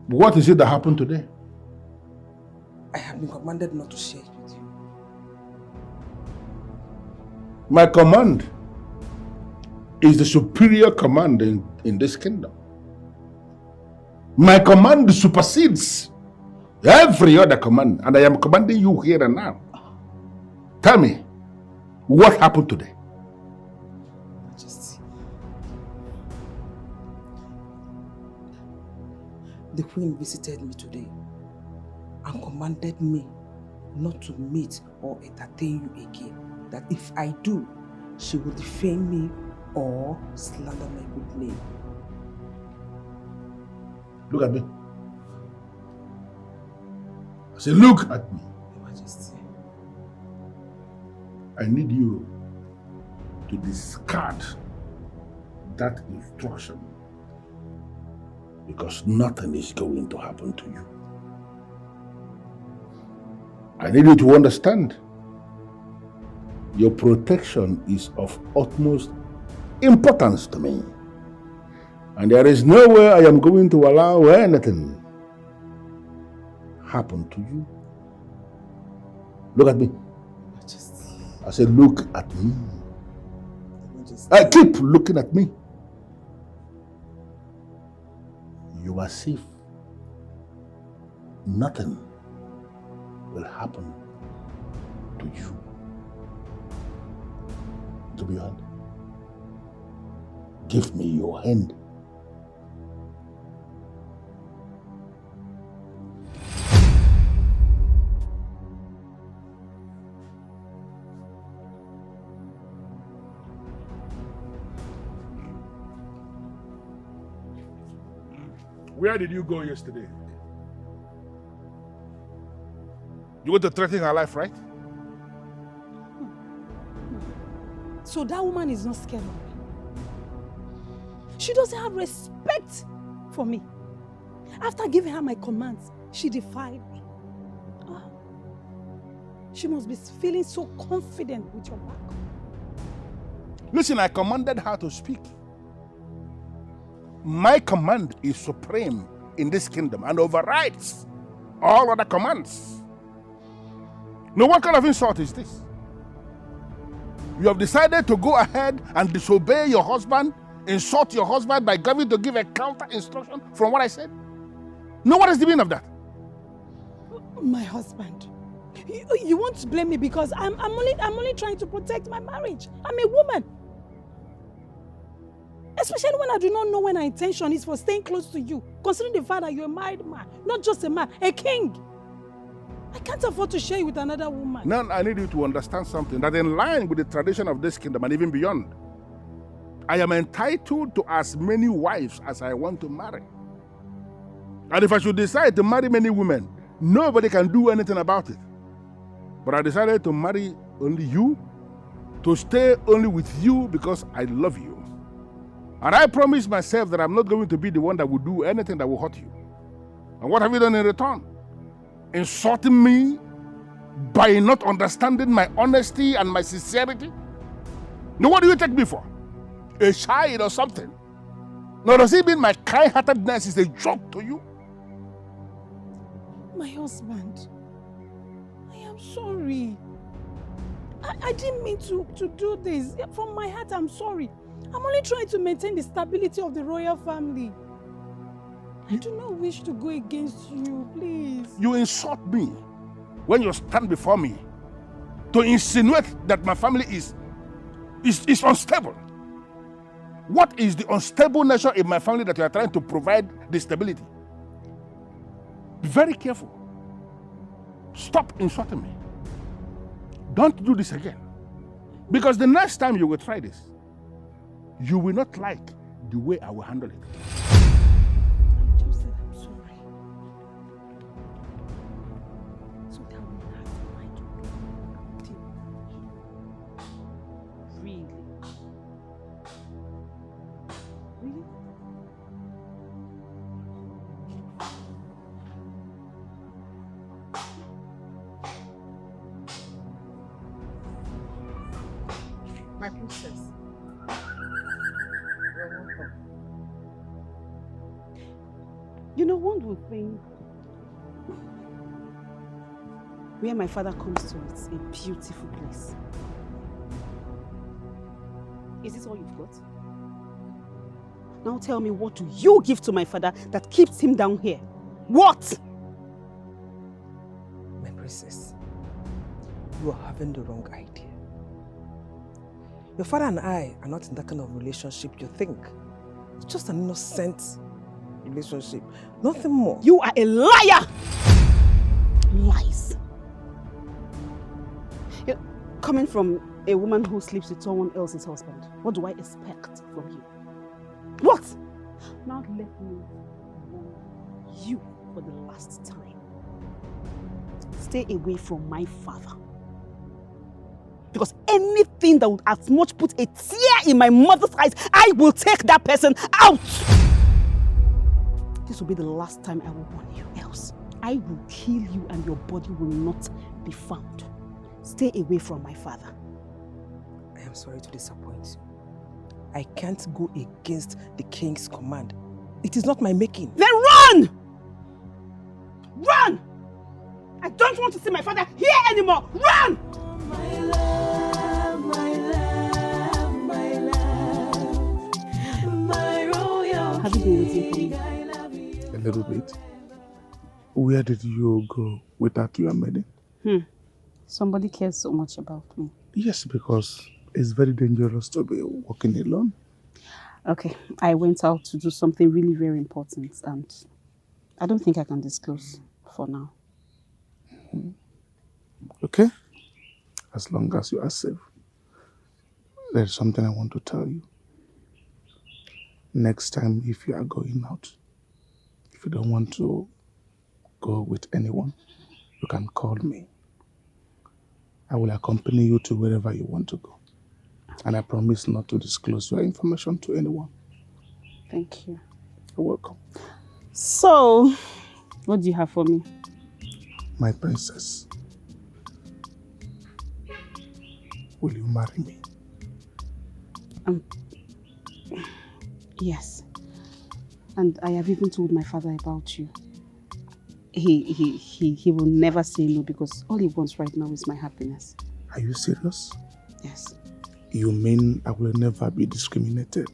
what is it that happened today? I have been commanded not to share it with you. My command is the superior command in this kingdom. My command supersedes every other command, and I am commanding you here and now. Tell me, what happened today? Majesty, the queen visited me today and commanded me not to meet or entertain you again. That if I do, she will defame me or slander my good name. Look at me. I say, look at me. Your Majesty. I need you to discard that instruction because nothing is going to happen to you. I need you to understand your protection is of utmost importance to me. And there is no way I am going to allow anything happen to you. Look at me. Majesty. I said, look at me. I keep looking at me. You are safe. Nothing will happen to you. Give me your hand. Give me your hand. Where did you go yesterday? You want to threaten her life, right? So that woman is not scared of me. She doesn't have respect for me. After giving her my commands, she defied me. She must be feeling so confident with your back. Listen, I commanded her to speak. My command is supreme in this kingdom and overrides all other commands. Now, what kind of insult is this? You have decided to go ahead and disobey your husband, insult your husband by going to give a counter instruction from what I said? No, what is the meaning of that? My husband. You want to blame me because I'm only trying to protect my marriage. I'm a woman. Especially when I do not know when our intention is for staying close to you, considering the fact that you're a married man, not just a man, a king. I can't afford to share you with another woman. Now I need you to understand something, that in line with the tradition of this kingdom and even beyond, I am entitled to as many wives as I want to marry. And if I should decide to marry many women, nobody can do anything about it. But I decided to marry only you, to stay only with you because I love you. And I promise myself that I'm not going to be the one that will do anything that will hurt you. And what have you done in return? Insulting me by not understanding my honesty and my sincerity? Now, what do you take me for? A child or something? Now, does it mean my kind-heartedness is a joke to you? My husband, I am sorry. I didn't mean to do this. From my heart, I'm sorry. I'm only trying to maintain the stability of the royal family. I do not wish to go against you, please. You insult me when you stand before me to insinuate that my family is unstable. What is the unstable nature in my family that you are trying to provide the stability? Be very careful. Stop insulting me. Don't do this again. Because the next time you will try this, you will not like the way I will handle it. I just said I'm sorry. So that will not have to mind. Really? Really? My princess. You're welcome. You know, one would think where my father comes to, it's a beautiful place. Is this all you've got? Now tell me, what do you give to my father that keeps him down here? What? My princess, you are having the wrong idea. Your father and I are not in that kind of relationship you think. It's just an innocent relationship. Nothing more. You are a liar! Lies. You're coming from a woman who sleeps with someone else's husband. What do I expect from you? What? Now let me warn you for the last time. Stay away from my father. Because anything that would as much put a tear in my mother's eyes, I will take that person out. This will be the last time I will warn you. Else, I will kill you and your body will not be found. Stay away from my father. I am sorry to disappoint you. I can't go against the king's command. It is not my making. Then run! Run! I don't want to see my father here anymore. Run! My love, my love, my love, my royal Have you been waiting for me? A little bit. Where did you go without your maiden? Somebody cares so much about me. Yes, because it's very dangerous to be walking alone. Okay, I went out to do something really very important and I don't think I can disclose for now. Okay? As long as you are safe. There's something I want to tell you. Next time, if you are going out, if you don't want to go with anyone, you can call me. I will accompany you to wherever you want to go. And I promise not to disclose your information to anyone. Thank you. You're welcome. So, what do you have for me? My princess, Will you marry me? Yes. And I have even told my father about you. He will never say no because all he wants right now is my happiness. Are you serious? Yes. You mean I will never be discriminated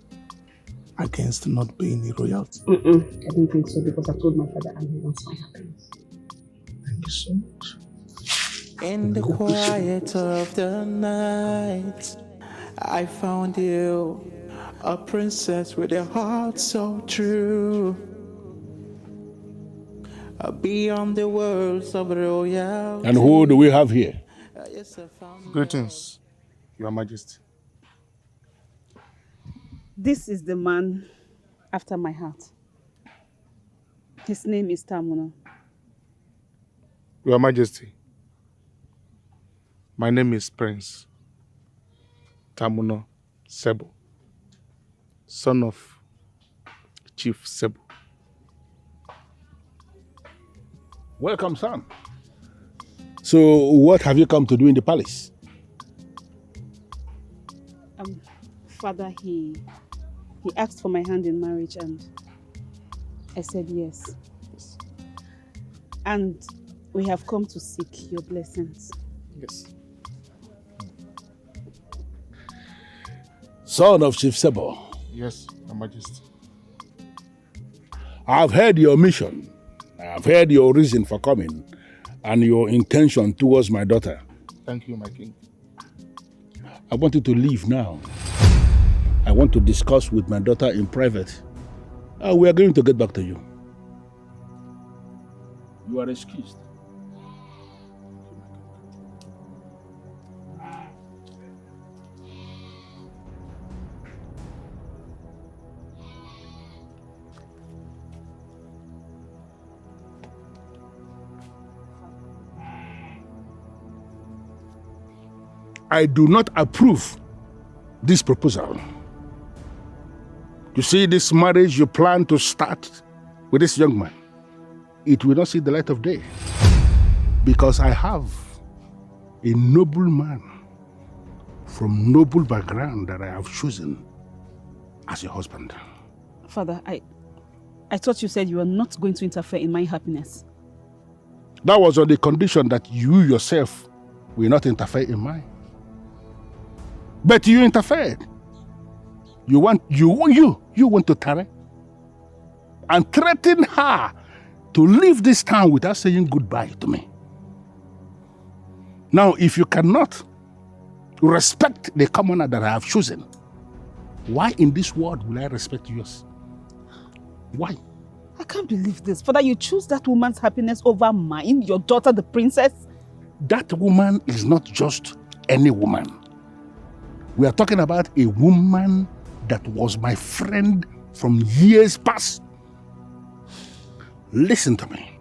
against not paying a royalty? I don't think so because I told my father and he wants my happiness. Thank you so much. In the quiet of the night, I found you, a princess with a heart so true. Beyond the worlds of royalty. And who do we have here? Greetings, Your Majesty. This is the man after my heart. His name is Tamuno. Your Majesty, my name is Prince Tamuno Sebo, son of Chief Sebo. Welcome, son. So, what have you come to do in the palace? Father, he asked for my hand in marriage and I said yes. And we have come to seek your blessings. Yes. Son of Chief Sebo. Yes, Your Majesty. I've heard your mission. I've heard your reason for coming and your intention towards my daughter. Thank you, my king. I want you to leave now. I want to discuss with my daughter in private. We are going to get back to you. You are excused. I do not approve this proposal. You see, this marriage you plan to start with this young man, it will not see the light of day. Because I have a noble man from noble background that I have chosen as your husband. Father, I thought you said you were not going to interfere in my happiness. That was on the condition that you yourself will not interfere in mine. But you interfered. You want to tarry and threaten her to leave this town without saying goodbye to me. Now, if you cannot respect the commoner that I have chosen, why in this world will I respect yours? Why? I can't believe this. Father, you choose that woman's happiness over mine, your daughter, the princess? That woman is not just any woman. We are talking about a woman that was my friend from years past. Listen to me.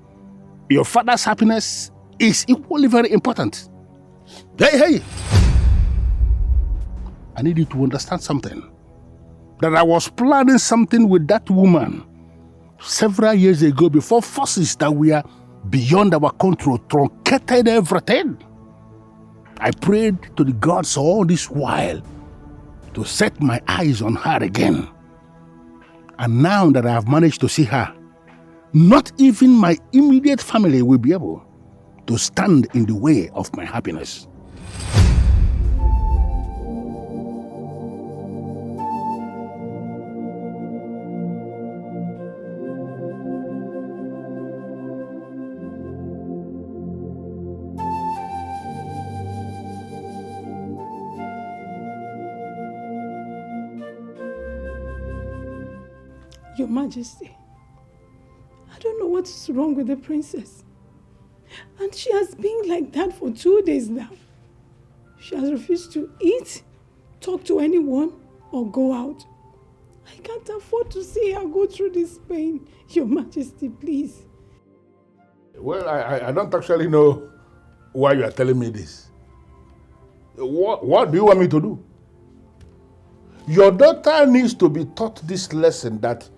Your father's happiness is equally very important. Hey! I need you to understand something. That I was planning something with that woman several years ago before forces that were beyond our control truncated everything. I prayed to the gods all this while to set my eyes on her again. And now that I have managed to see her, not even my immediate family will be able to stand in the way of my happiness. Your Majesty, I don't know what is wrong with the princess. And she has been like that for 2 days now. She has refused to eat, talk to anyone, or go out. I can't afford to see her go through this pain. Your Majesty, please. Well, I don't actually know why you are telling me this. What do you want me to do? Your daughter needs to be taught this lesson that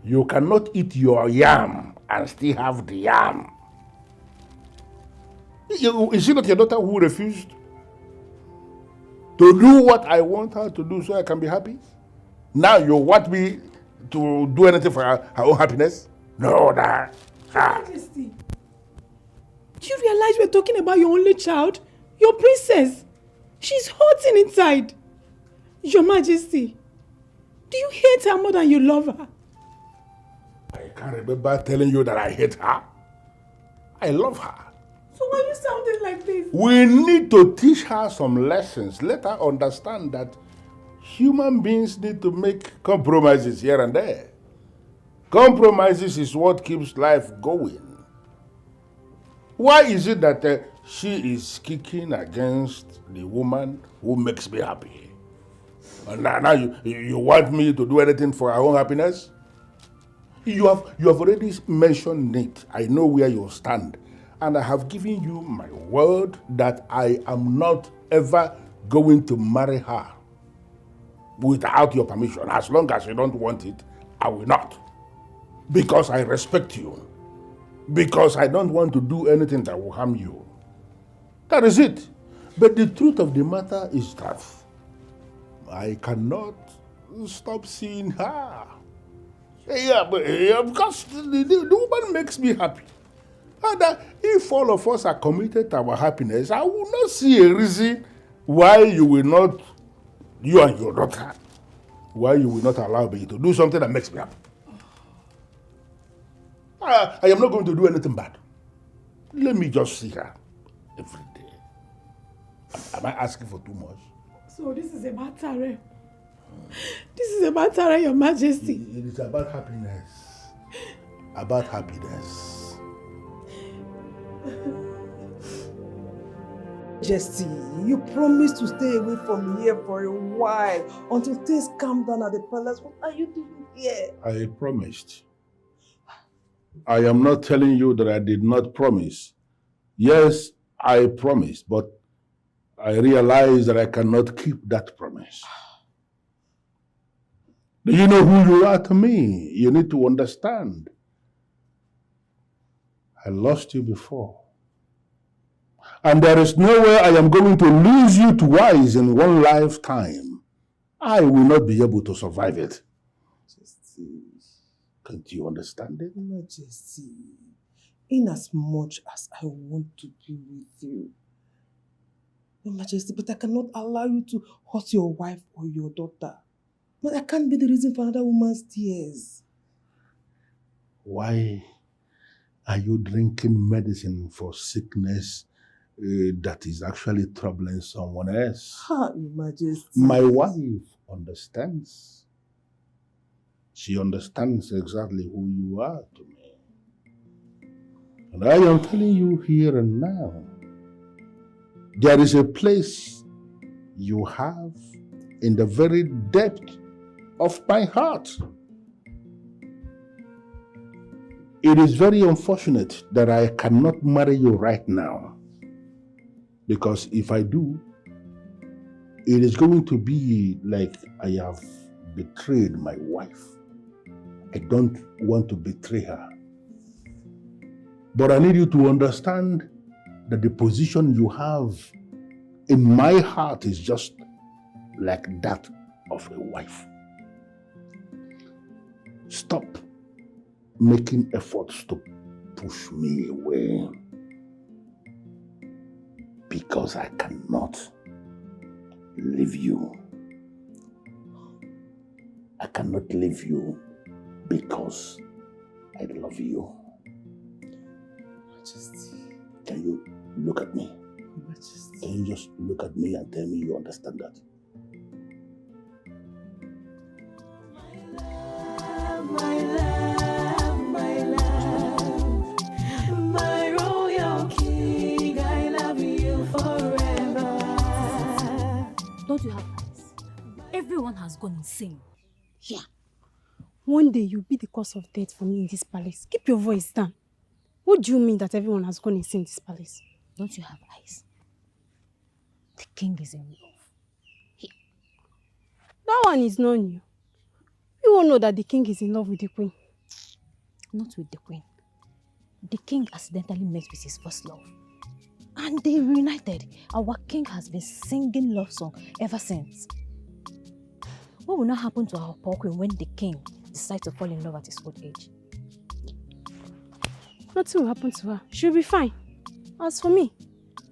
you cannot eat your yam and still have the yam. Is it not your daughter who refused? to do what I want her to do so I can be happy? Now you want me to do anything for her own happiness? No, that. Your Majesty, do you realize we're talking about your only child? Your princess. She's hurting inside. Your Majesty, do you hate her more than you love her? I can't remember telling you that I hate her. I love her. So why are you sounding like this? We need to teach her some lessons. Let her understand that human beings need to make compromises here and there. Compromises is what keeps life going. Why is it that she is kicking against the woman who makes me happy? And now you want me to do anything for her own happiness? You have already mentioned it. I know where you stand. And I have given you my word that I am not ever going to marry her without your permission. As long as you don't want it, I will not. Because I respect you. Because I don't want to do anything that will harm you. That is it. But the truth of the matter is that I cannot stop seeing her. Because the woman makes me happy. And if all of us are committed to our happiness, I will not see a reason why you and your daughter, why you will not allow me to do something that makes me happy. I am not going to do anything bad. Let me just see her every day. Am I asking for too much? So this is about Tare. This is about Tare, Your Majesty. It is about happiness. About happiness. Majesty, you promised to stay away from here for a while until things calm down at the palace. What are you doing here? I promised. I am not telling you that I did not promise. Yes, I promised, but I realize that I cannot keep that promise. Do you know who you are to me? You need to understand. I lost you before. And there is no way I am going to lose you twice in one lifetime. I will not be able to survive it. Majesty. Can't you understand it? Majesty, in as much as I want to be with you, Your Majesty, but I cannot allow you to hurt your wife or your daughter. But I can't be the reason for another woman's tears. Why are you drinking medicine for sickness that is actually troubling someone else? Ha, Your Majesty. My wife understands. She understands exactly who you are to me. And I am telling you here and now, there is a place you have in the very depth of my heart. It is very unfortunate that I cannot marry you right now. Because if I do, it is going to be like I have betrayed my wife. I don't want to betray her. But I need you to understand that the position you have in my heart is just like that of a wife. Stop making efforts to push me away, because I cannot leave you. I cannot leave you because I love you. Majesty. Can you look at me? Majesty. Can you just look at me and tell me you understand that? My love, my love, my royal king, I love you forever. Don't you have eyes? Everyone has gone insane. Yeah. One day you'll be the cause of death for me in this palace. Keep your voice down. What do you mean that everyone has gone insane in this palace? Don't you have eyes? The king is in love. Yeah. That one is not new. You all know that the king is in love with the queen. Not with the queen. The king accidentally met with his first love. And they reunited. Our king has been singing love song ever since. What will now happen to our poor queen when the king decides to fall in love at his old age? Nothing will happen to her. She'll be fine. As for me,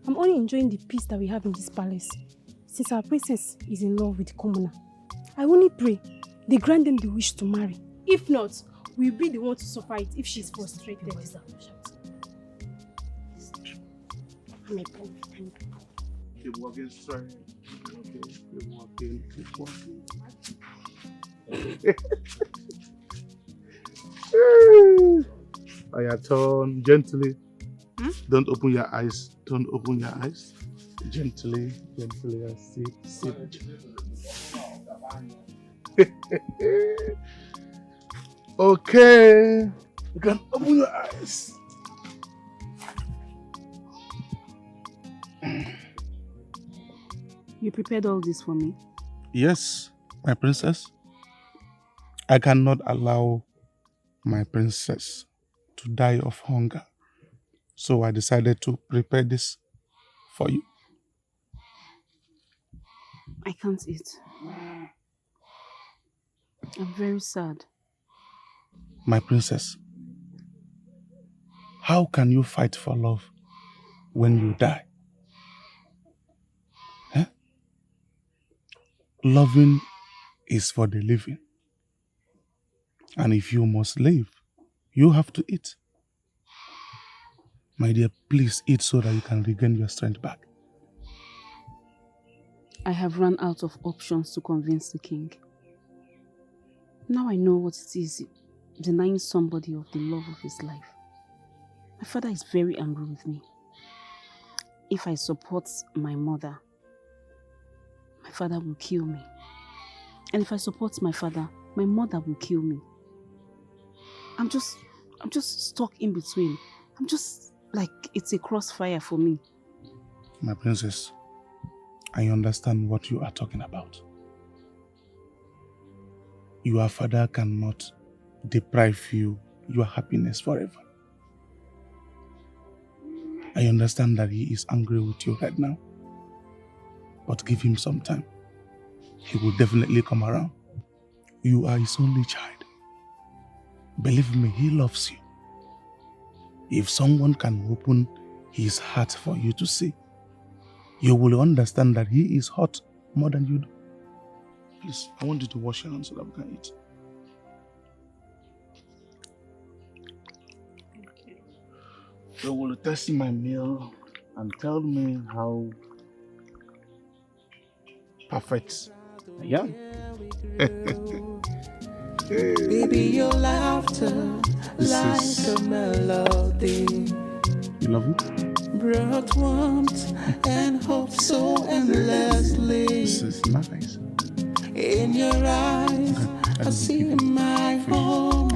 I'm only enjoying the peace that we have in this palace. Since our princess is in love with the commoner, I only pray they grant them the wish to marry. If not, we'll be the one to suffer it if she's frustrated. Keep walking straight. Okay, keep walking, keep walking. I turn gently. Don't open your eyes. Don't open your eyes. Gently, gently. I sit. Okay. You can open your eyes. You prepared all this for me? Yes, my princess. I cannot allow my princess to die of hunger. So I decided to prepare this for you. I can't eat. I'm very sad. My princess, how can you fight for love when you die? Huh? Loving is for the living. And if you must live, you have to eat. My dear, please eat so that you can regain your strength back. I have run out of options to convince the king. Now I know what it is, denying somebody of the love of his life. My father is very angry with me. If I support my mother, my father will kill me. And if I support my father, my mother will kill me. I'm just stuck in between. I'm just like it's a crossfire for me. My princess, I understand what you are talking about. Your father cannot deprive you your happiness forever. I understand that he is angry with you right now. But give him some time. He will definitely come around. You are his only child. Believe me, he loves you. If someone can open his heart for you to see, you will understand that he is hot more than you do. Please, I want you to wash your hands so that we can eat. So will you taste my meal and tell me how perfect I am? Baby, your laughter like a melody. You love it? Brought warmth and hope so endlessly. This is nice. In your eyes, I see my home.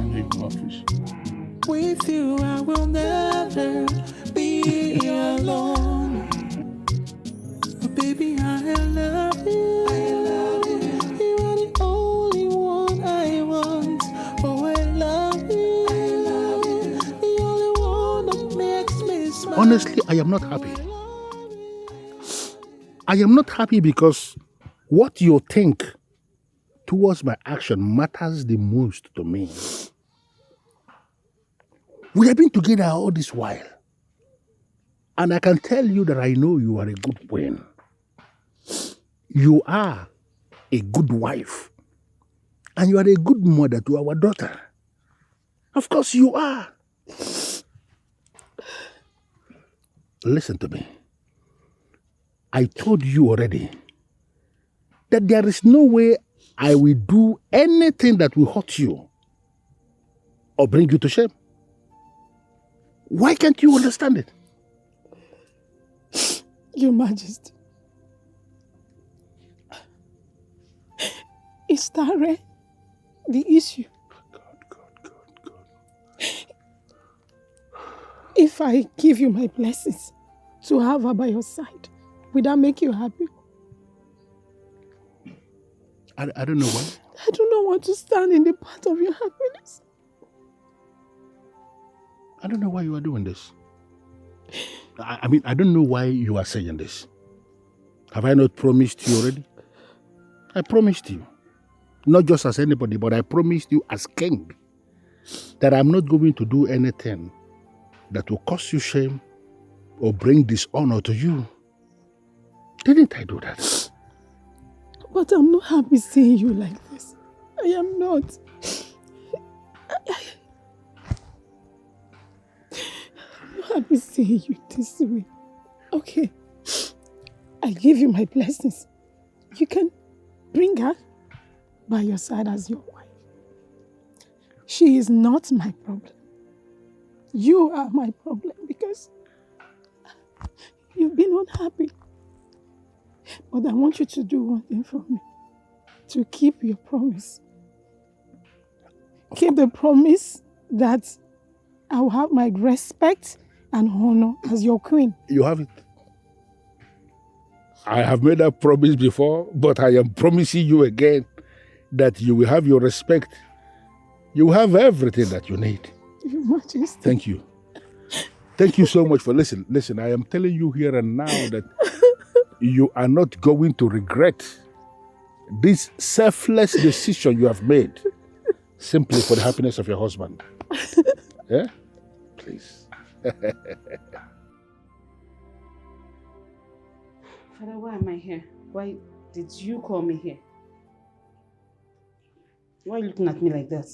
With you, I will never be alone. Oh, baby, I love you. I love you. You are the only one I want. Oh, I love you. I love you. The only one that makes me smile. Honestly, I am not happy. I am not happy because what you think towards my action matters the most to me. We have been together all this while. And I can tell you that I know you are a good queen. You are a good wife. And you are a good mother to our daughter. Of course you are. Listen to me. I told you already that there is no way I will do anything that will hurt you or bring you to shame. Why can't you understand it? Your Majesty, is that the issue? God. If I give you my blessings to have her by your side, will that make you happy? I don't know why. I do not want to stand in the path of your happiness. I don't know why you are doing this. I mean, I don't know why you are saying this. Have I not promised you already? I promised you. Not just as anybody, but I promised you as king that I'm not going to do anything that will cause you shame or bring dishonor to you. Didn't I do that? But I'm not happy seeing you like this. I am not. I'm not happy seeing you this way. Okay. I give you my blessings. You can bring her by your side as your wife. She is not my problem. You are my problem because you've been unhappy. But I want you to do one thing for me. To keep your promise. Keep the promise that I will have my respect and honor as your queen. You have it. I have made that promise before, but I am promising you again that you will have your respect. You will have everything that you need. Your Majesty. Thank you. Thank you so much for listening. Listen, I am telling you here and now that you are not going to regret this selfless decision you have made simply for the happiness of your husband. Yeah? Please. Father, why am I here? Why did you call me here? Why are you looking at me like that?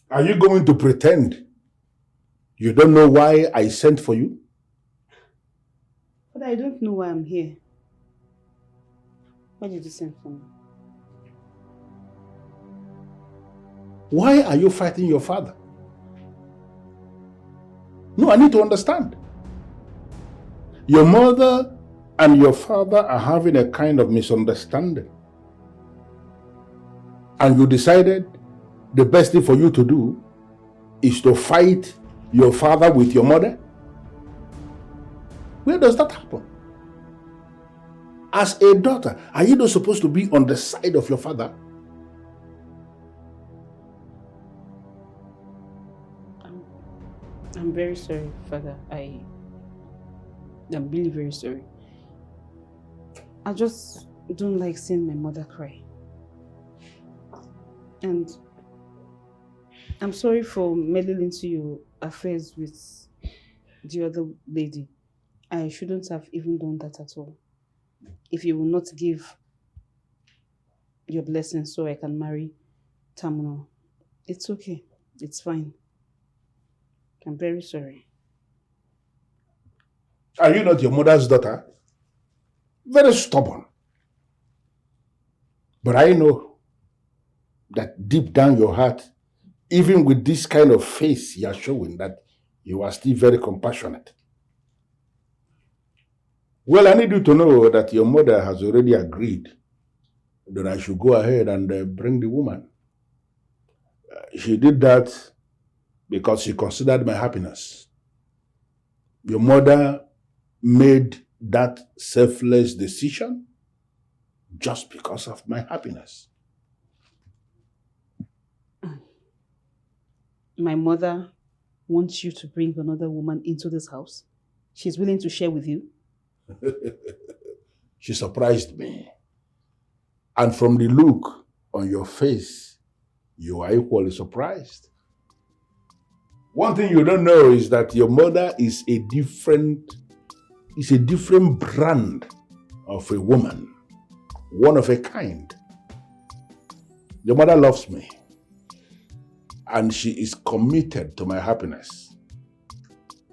Are you going to pretend you don't know why I sent for you? Father, I don't know why I'm here. Why did you send for me? Why are you fighting your father? No, I need to understand. Your mother and your father are having a kind of misunderstanding. And you decided the best thing for you to do is to fight your father with your mother? Where does that happen? As a daughter, are you not supposed to be on the side of your father? I'm very sorry, Father. I'm really very sorry. I just don't like seeing my mother cry. And I'm sorry for meddling into your affairs with the other lady. I shouldn't have even done that at all. If you will not give your blessing so I can marry Tamuna, it's okay. It's fine. I'm very sorry. Are you not your mother's daughter? Very stubborn. But I know that deep down your heart, even with this kind of face you are showing, that you are still very compassionate. Well, I need you to know that your mother has already agreed that I should go ahead and bring the woman. She did that because she considered my happiness. Your mother made that selfless decision just because of my happiness. My mother wants you to bring another woman into this house. She's willing to share with you. She surprised me. And from the look on your face, you are equally surprised. One thing you don't know is that your mother is a different brand of a woman, one of a kind. Your mother loves me, and she is committed to my happiness.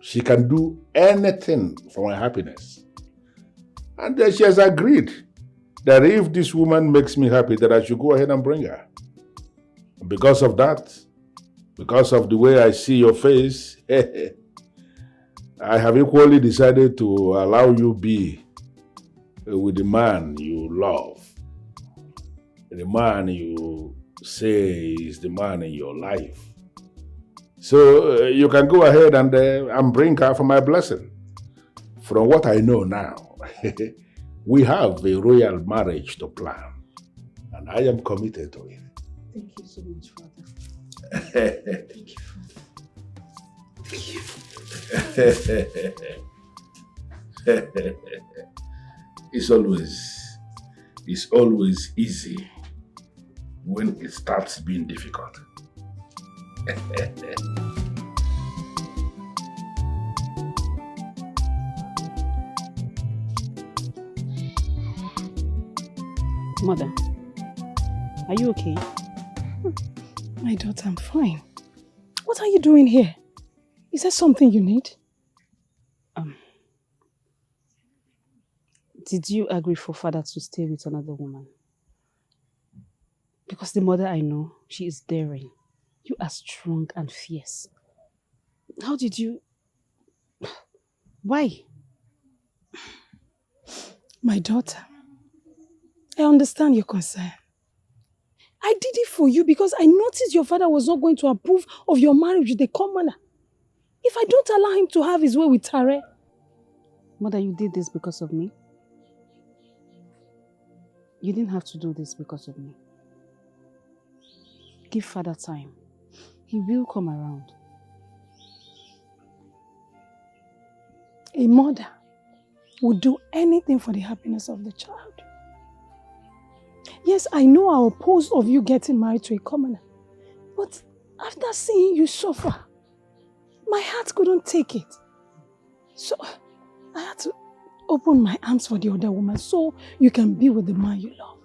She can do anything for my happiness. And she has agreed that if this woman makes me happy, that I should go ahead and bring her. Because of that, because of the way I see your face, I have equally decided to allow you be with the man you love, the man you say is the man in your life. So you can go ahead and bring her for my blessing. From what I know now, we have a royal marriage to plan, and I am committed to it. Thank you so much, Father. Thank you, Father. It's always easy when it starts being difficult. Mother, are you okay? My daughter, I'm fine. What are you doing here? Is there something you need? Did you agree for father to stay with another woman? Because the mother I know, she is daring. You are strong and fierce. How did you... Why? My daughter, I understand your concern. I did it for you because I noticed your father was not going to approve of your marriage with a commoner. If I don't allow him to have his way with Tare... Mother, you did this because of me? You didn't have to do this because of me. Give father time. He will come around. A mother would do anything for the happiness of the child. Yes, I know I opposed of you getting married to a commoner. But after seeing you suffer, my heart couldn't take it. So I had to open my arms for the other woman so you can be with the man you love.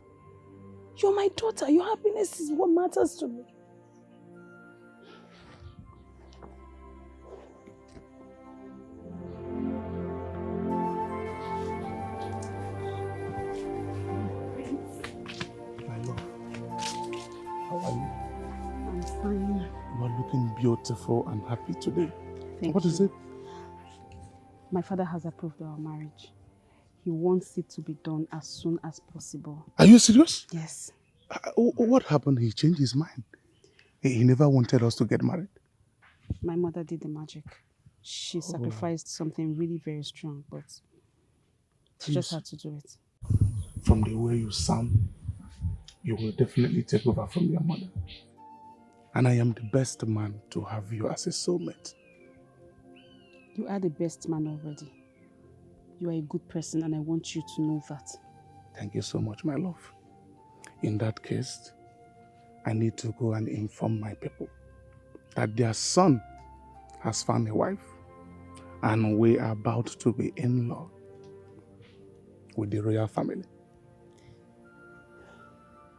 You're my daughter. Your happiness is what matters to me. My love, how are you? I'm fine. You are looking beautiful and happy today. Thank What you. is it? My father has approved our marriage. He wants it to be done as soon as possible. Are you serious? Yes. What happened? He changed his mind. He never wanted us to get married. My mother did the magic. She sacrificed something really very strong, but she just had to do it. From the way you sound, you will definitely take over from your mother. And I am the best man to have you as a soulmate. You are the best man already. You are a good person and I want you to know that. Thank you so much, my love. In that case, I need to go and inform my people that their son has found a wife and we are about to be in-law with the royal family.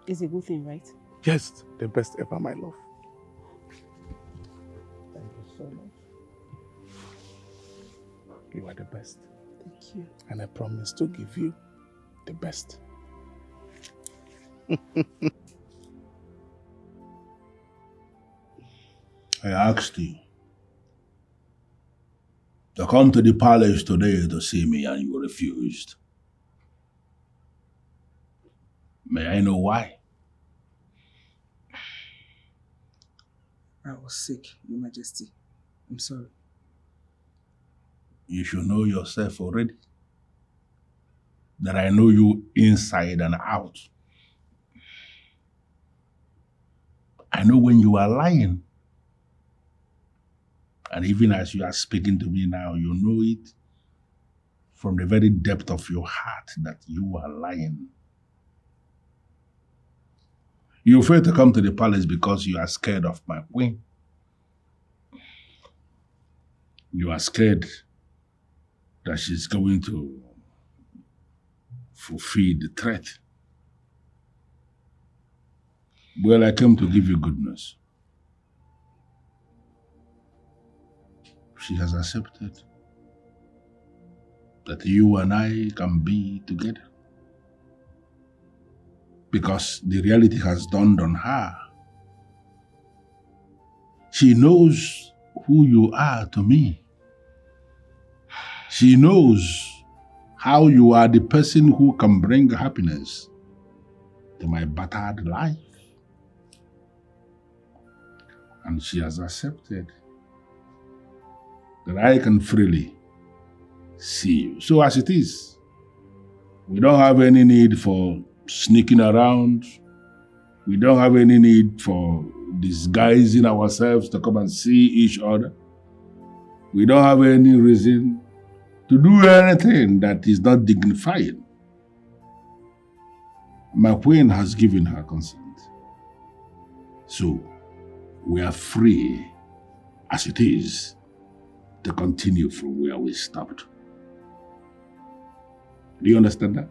It's a good thing, right? Yes, the best ever, my love. Thank you so much. You are the best. Thank you. And I promise to give you the best. I asked you to come to the palace today to see me and you refused. May I know why? I was sick, Your Majesty. I'm sorry. You should know yourself already. That I know you inside and out. I know when you are lying. And even as you are speaking to me now, you know it from the very depth of your heart that you are lying. You failed to come to the palace because you are scared of my queen. You are scared that she's going to fulfill the threat. Well, I came to give you good news. She has accepted that you and I can be together. Because the reality has dawned on her. She knows who you are to me. She knows how you are the person who can bring happiness to my battered life. And she has accepted that I can freely see you. So as it is, we don't have any need for sneaking around. We don't have any need for disguising ourselves to come and see each other. We don't have any reason to do anything that is not dignified. My queen has given her consent. So, we are free, as it is, to continue from where we stopped. Do you understand that?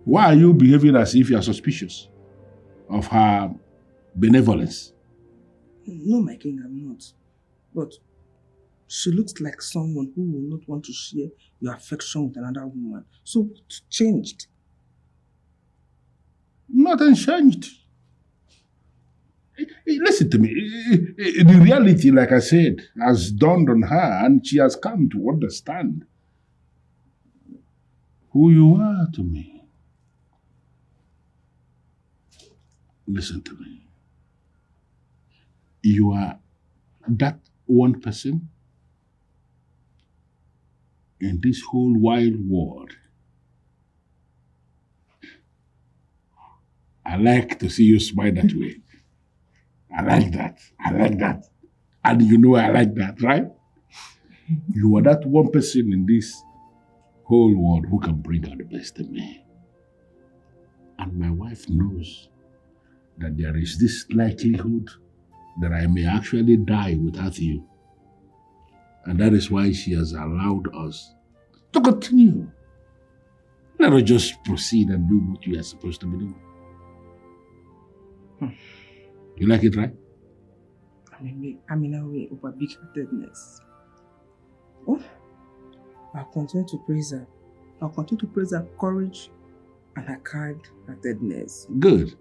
Why are you behaving as if you are suspicious of her benevolence? No, my king, I'm not. But she looks like someone who will not want to share your affection with another woman. So what changed? Nothing changed. Listen to me. The reality, like I said, has dawned on her and she has come to understand who you are to me. Listen to me. You are that one person in this whole wide world. I like to see you smile that way. I like that. I like that. And you know I like that, right? You are that one person in this whole world who can bring out the best in me. And my wife knows that there is this likelihood that I may actually die without you. And that is why she has allowed us to continue. Let us just proceed and do what we are supposed to be doing. You like it, right? I'm in a way over big-heartedness. Oh, I'll continue to praise her. I'll continue to praise her courage and her kind-heartedness. Good.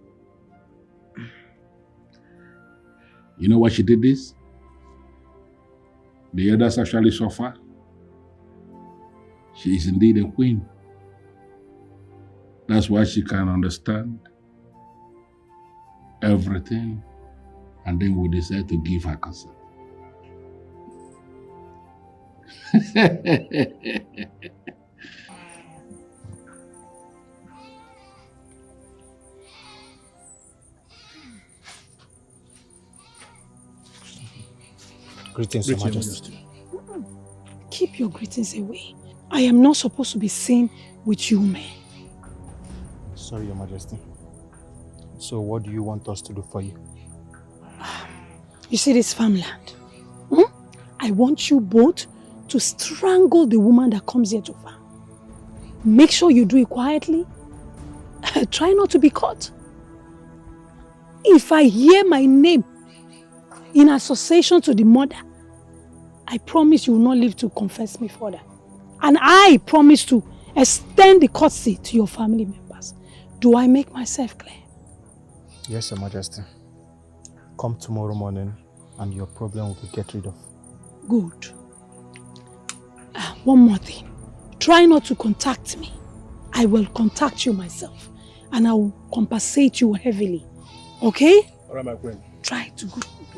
You know why she did this? The others actually suffer. She is indeed a queen. That's why she can understand everything, and then we decide to give her consent. Greetings, Your Majesty. Keep your greetings away. I am not supposed to be seen with you, man. Sorry, Your Majesty. So what do you want us to do for you? You see this farmland? I want you both to strangle the woman that comes here to farm. Make sure you do it quietly. Try not to be caught. If I hear my name in association to the murder, I promise you will not live to confess me further. And I promise to extend the courtesy to your family members. Do I make myself clear? Yes, Your Majesty. Come tomorrow morning and your problem will be get rid of. Good. One more thing. Try not to contact me. I will contact you myself and I will compensate you heavily. Okay? All right, my queen. Try to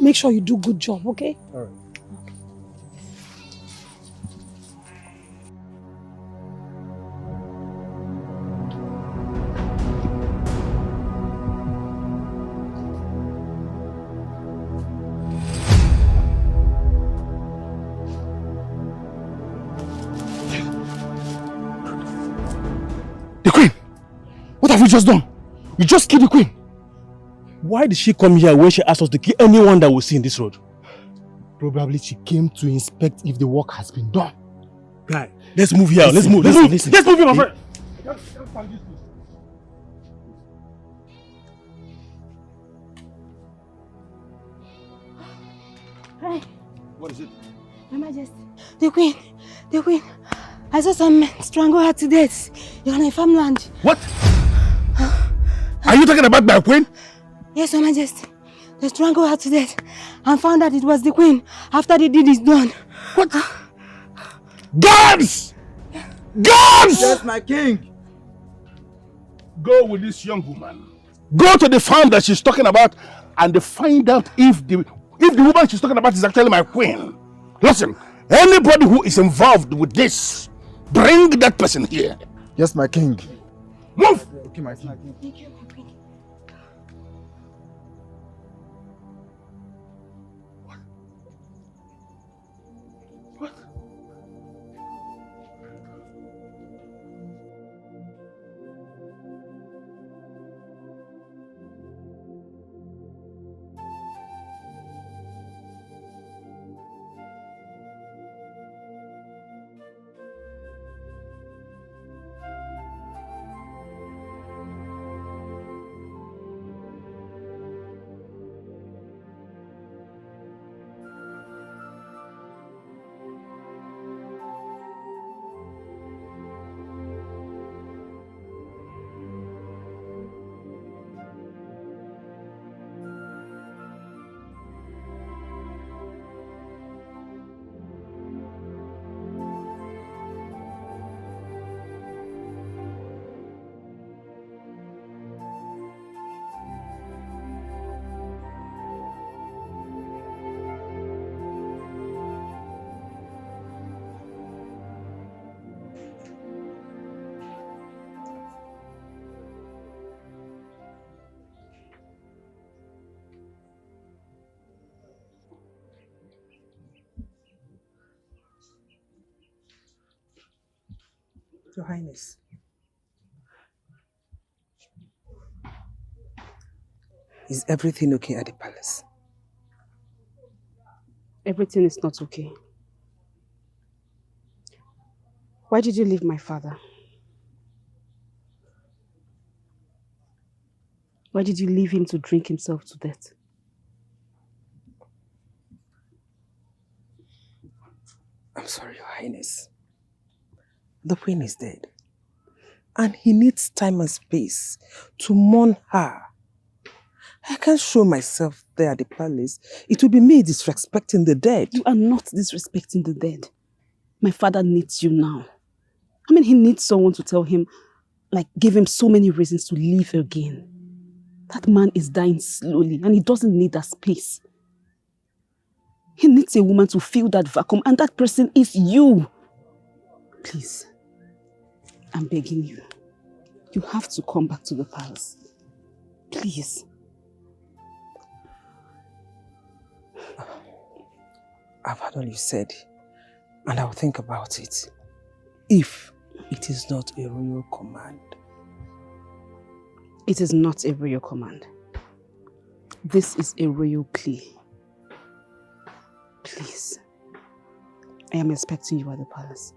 make sure you do a good job, okay? All right. The queen! What have you just done? You just killed the queen. Why did she come here when she asked us to kill anyone that we see in this road? Probably she came to inspect if the work has been done. Guy, let's move here. Let's move. Let's move here, my friend. Hi. What is it? Your Majesty. The queen. I saw some men strangle her to death. You're on a farmland. What? Are you talking about my queen? Yes, Your Majesty. They strangled her to death and found that it was the queen after the deed is done. What? Guards! Guards! Yes, my king. Go with this young woman. Go to the farm that she's talking about and find out if the woman she's talking about is actually my queen. Listen, anybody who is involved with this, bring that person here. Yes, my king. Move! Okay, my king. Thank you, my queen. Your Highness. Is everything okay at the palace? Everything is not okay. Why did you leave my father? Why did you leave him to drink himself to death? I'm sorry, Your Highness. The queen is dead. And he needs time and space to mourn her. I can't show myself there at the palace. It will be me disrespecting the dead. You are not disrespecting the dead. My father needs you now. I mean, he needs someone to tell him, like, give him so many reasons to leave again. That man is dying slowly and he doesn't need that space. He needs a woman to fill that vacuum, and that person is you. Please, I'm begging you. You have to come back to the palace. Please. I've heard all you said, and I'll think about it. If it is not a royal command. It is not a royal command. This is a royal plea. Please. I am expecting you at the palace.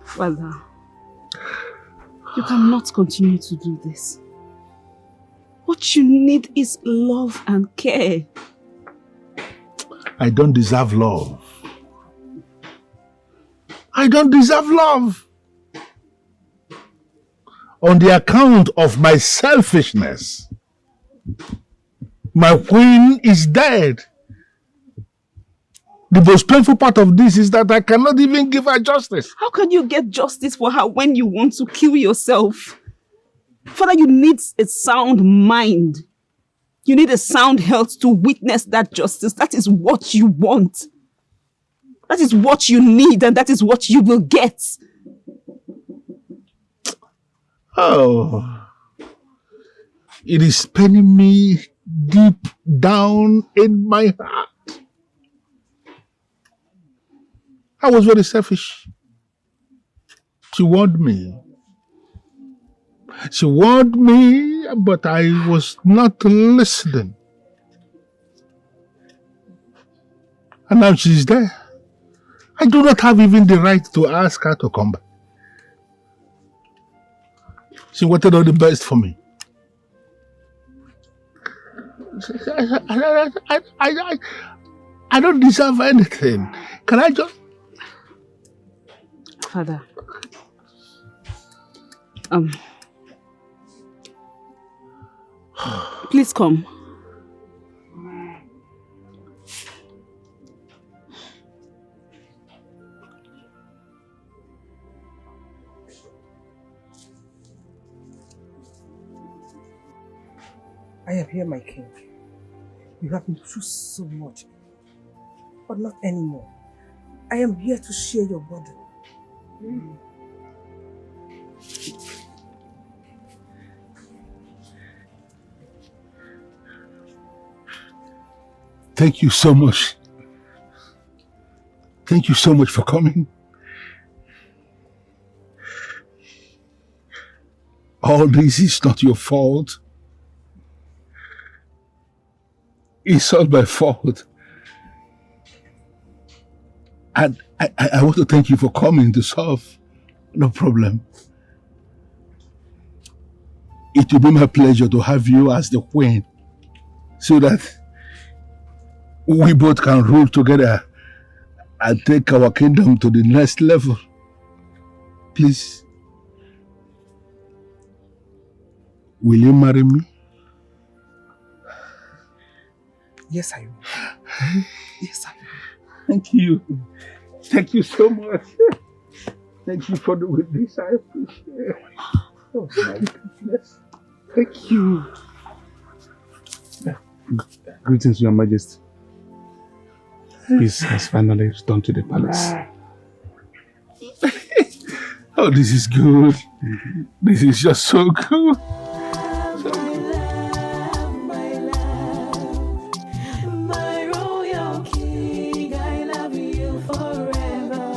Father, you cannot continue to do this. What you need is love and care. I don't deserve love. I don't deserve love. On the account of my selfishness, my queen is dead. The most painful part of this is that I cannot even give her justice. How can you get justice for her when you want to kill yourself? Father, you need a sound mind. You need a sound health to witness that justice. That is what you want. That is what you need, and that is what you will get. Oh, it is paining me deep down in my heart. I was very selfish. She warned me. She warned me, but I was not listening. And now she's there. I do not have even the right to ask her to come back. She wanted all the best for me. I don't deserve anything. Can I just... Father, please come. I am here, my king. You have been through so much, but not anymore. I am here to share your burden. Thank you so much. Thank you so much for coming. All this is not your fault. It's all my fault. And I want to thank you for coming to solve. No problem. It will be my pleasure to have you as the queen, so that we both can rule together and take our kingdom to the next level. Please, will you marry me? Yes, I will. Yes, I will. Thank you. Thank you so much. Thank you for doing this. I appreciate it. Oh my goodness. Thank you. Greetings, Your Majesty. Peace has finally returned to the palace. Oh, this is good. This is just so good. My royal king, I love you forever.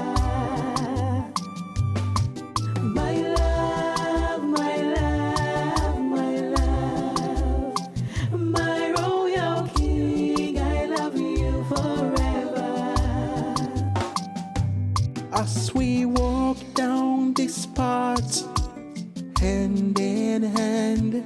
My love, my love, my love. My royal king, I love you forever. As we walk down this path, hand in hand,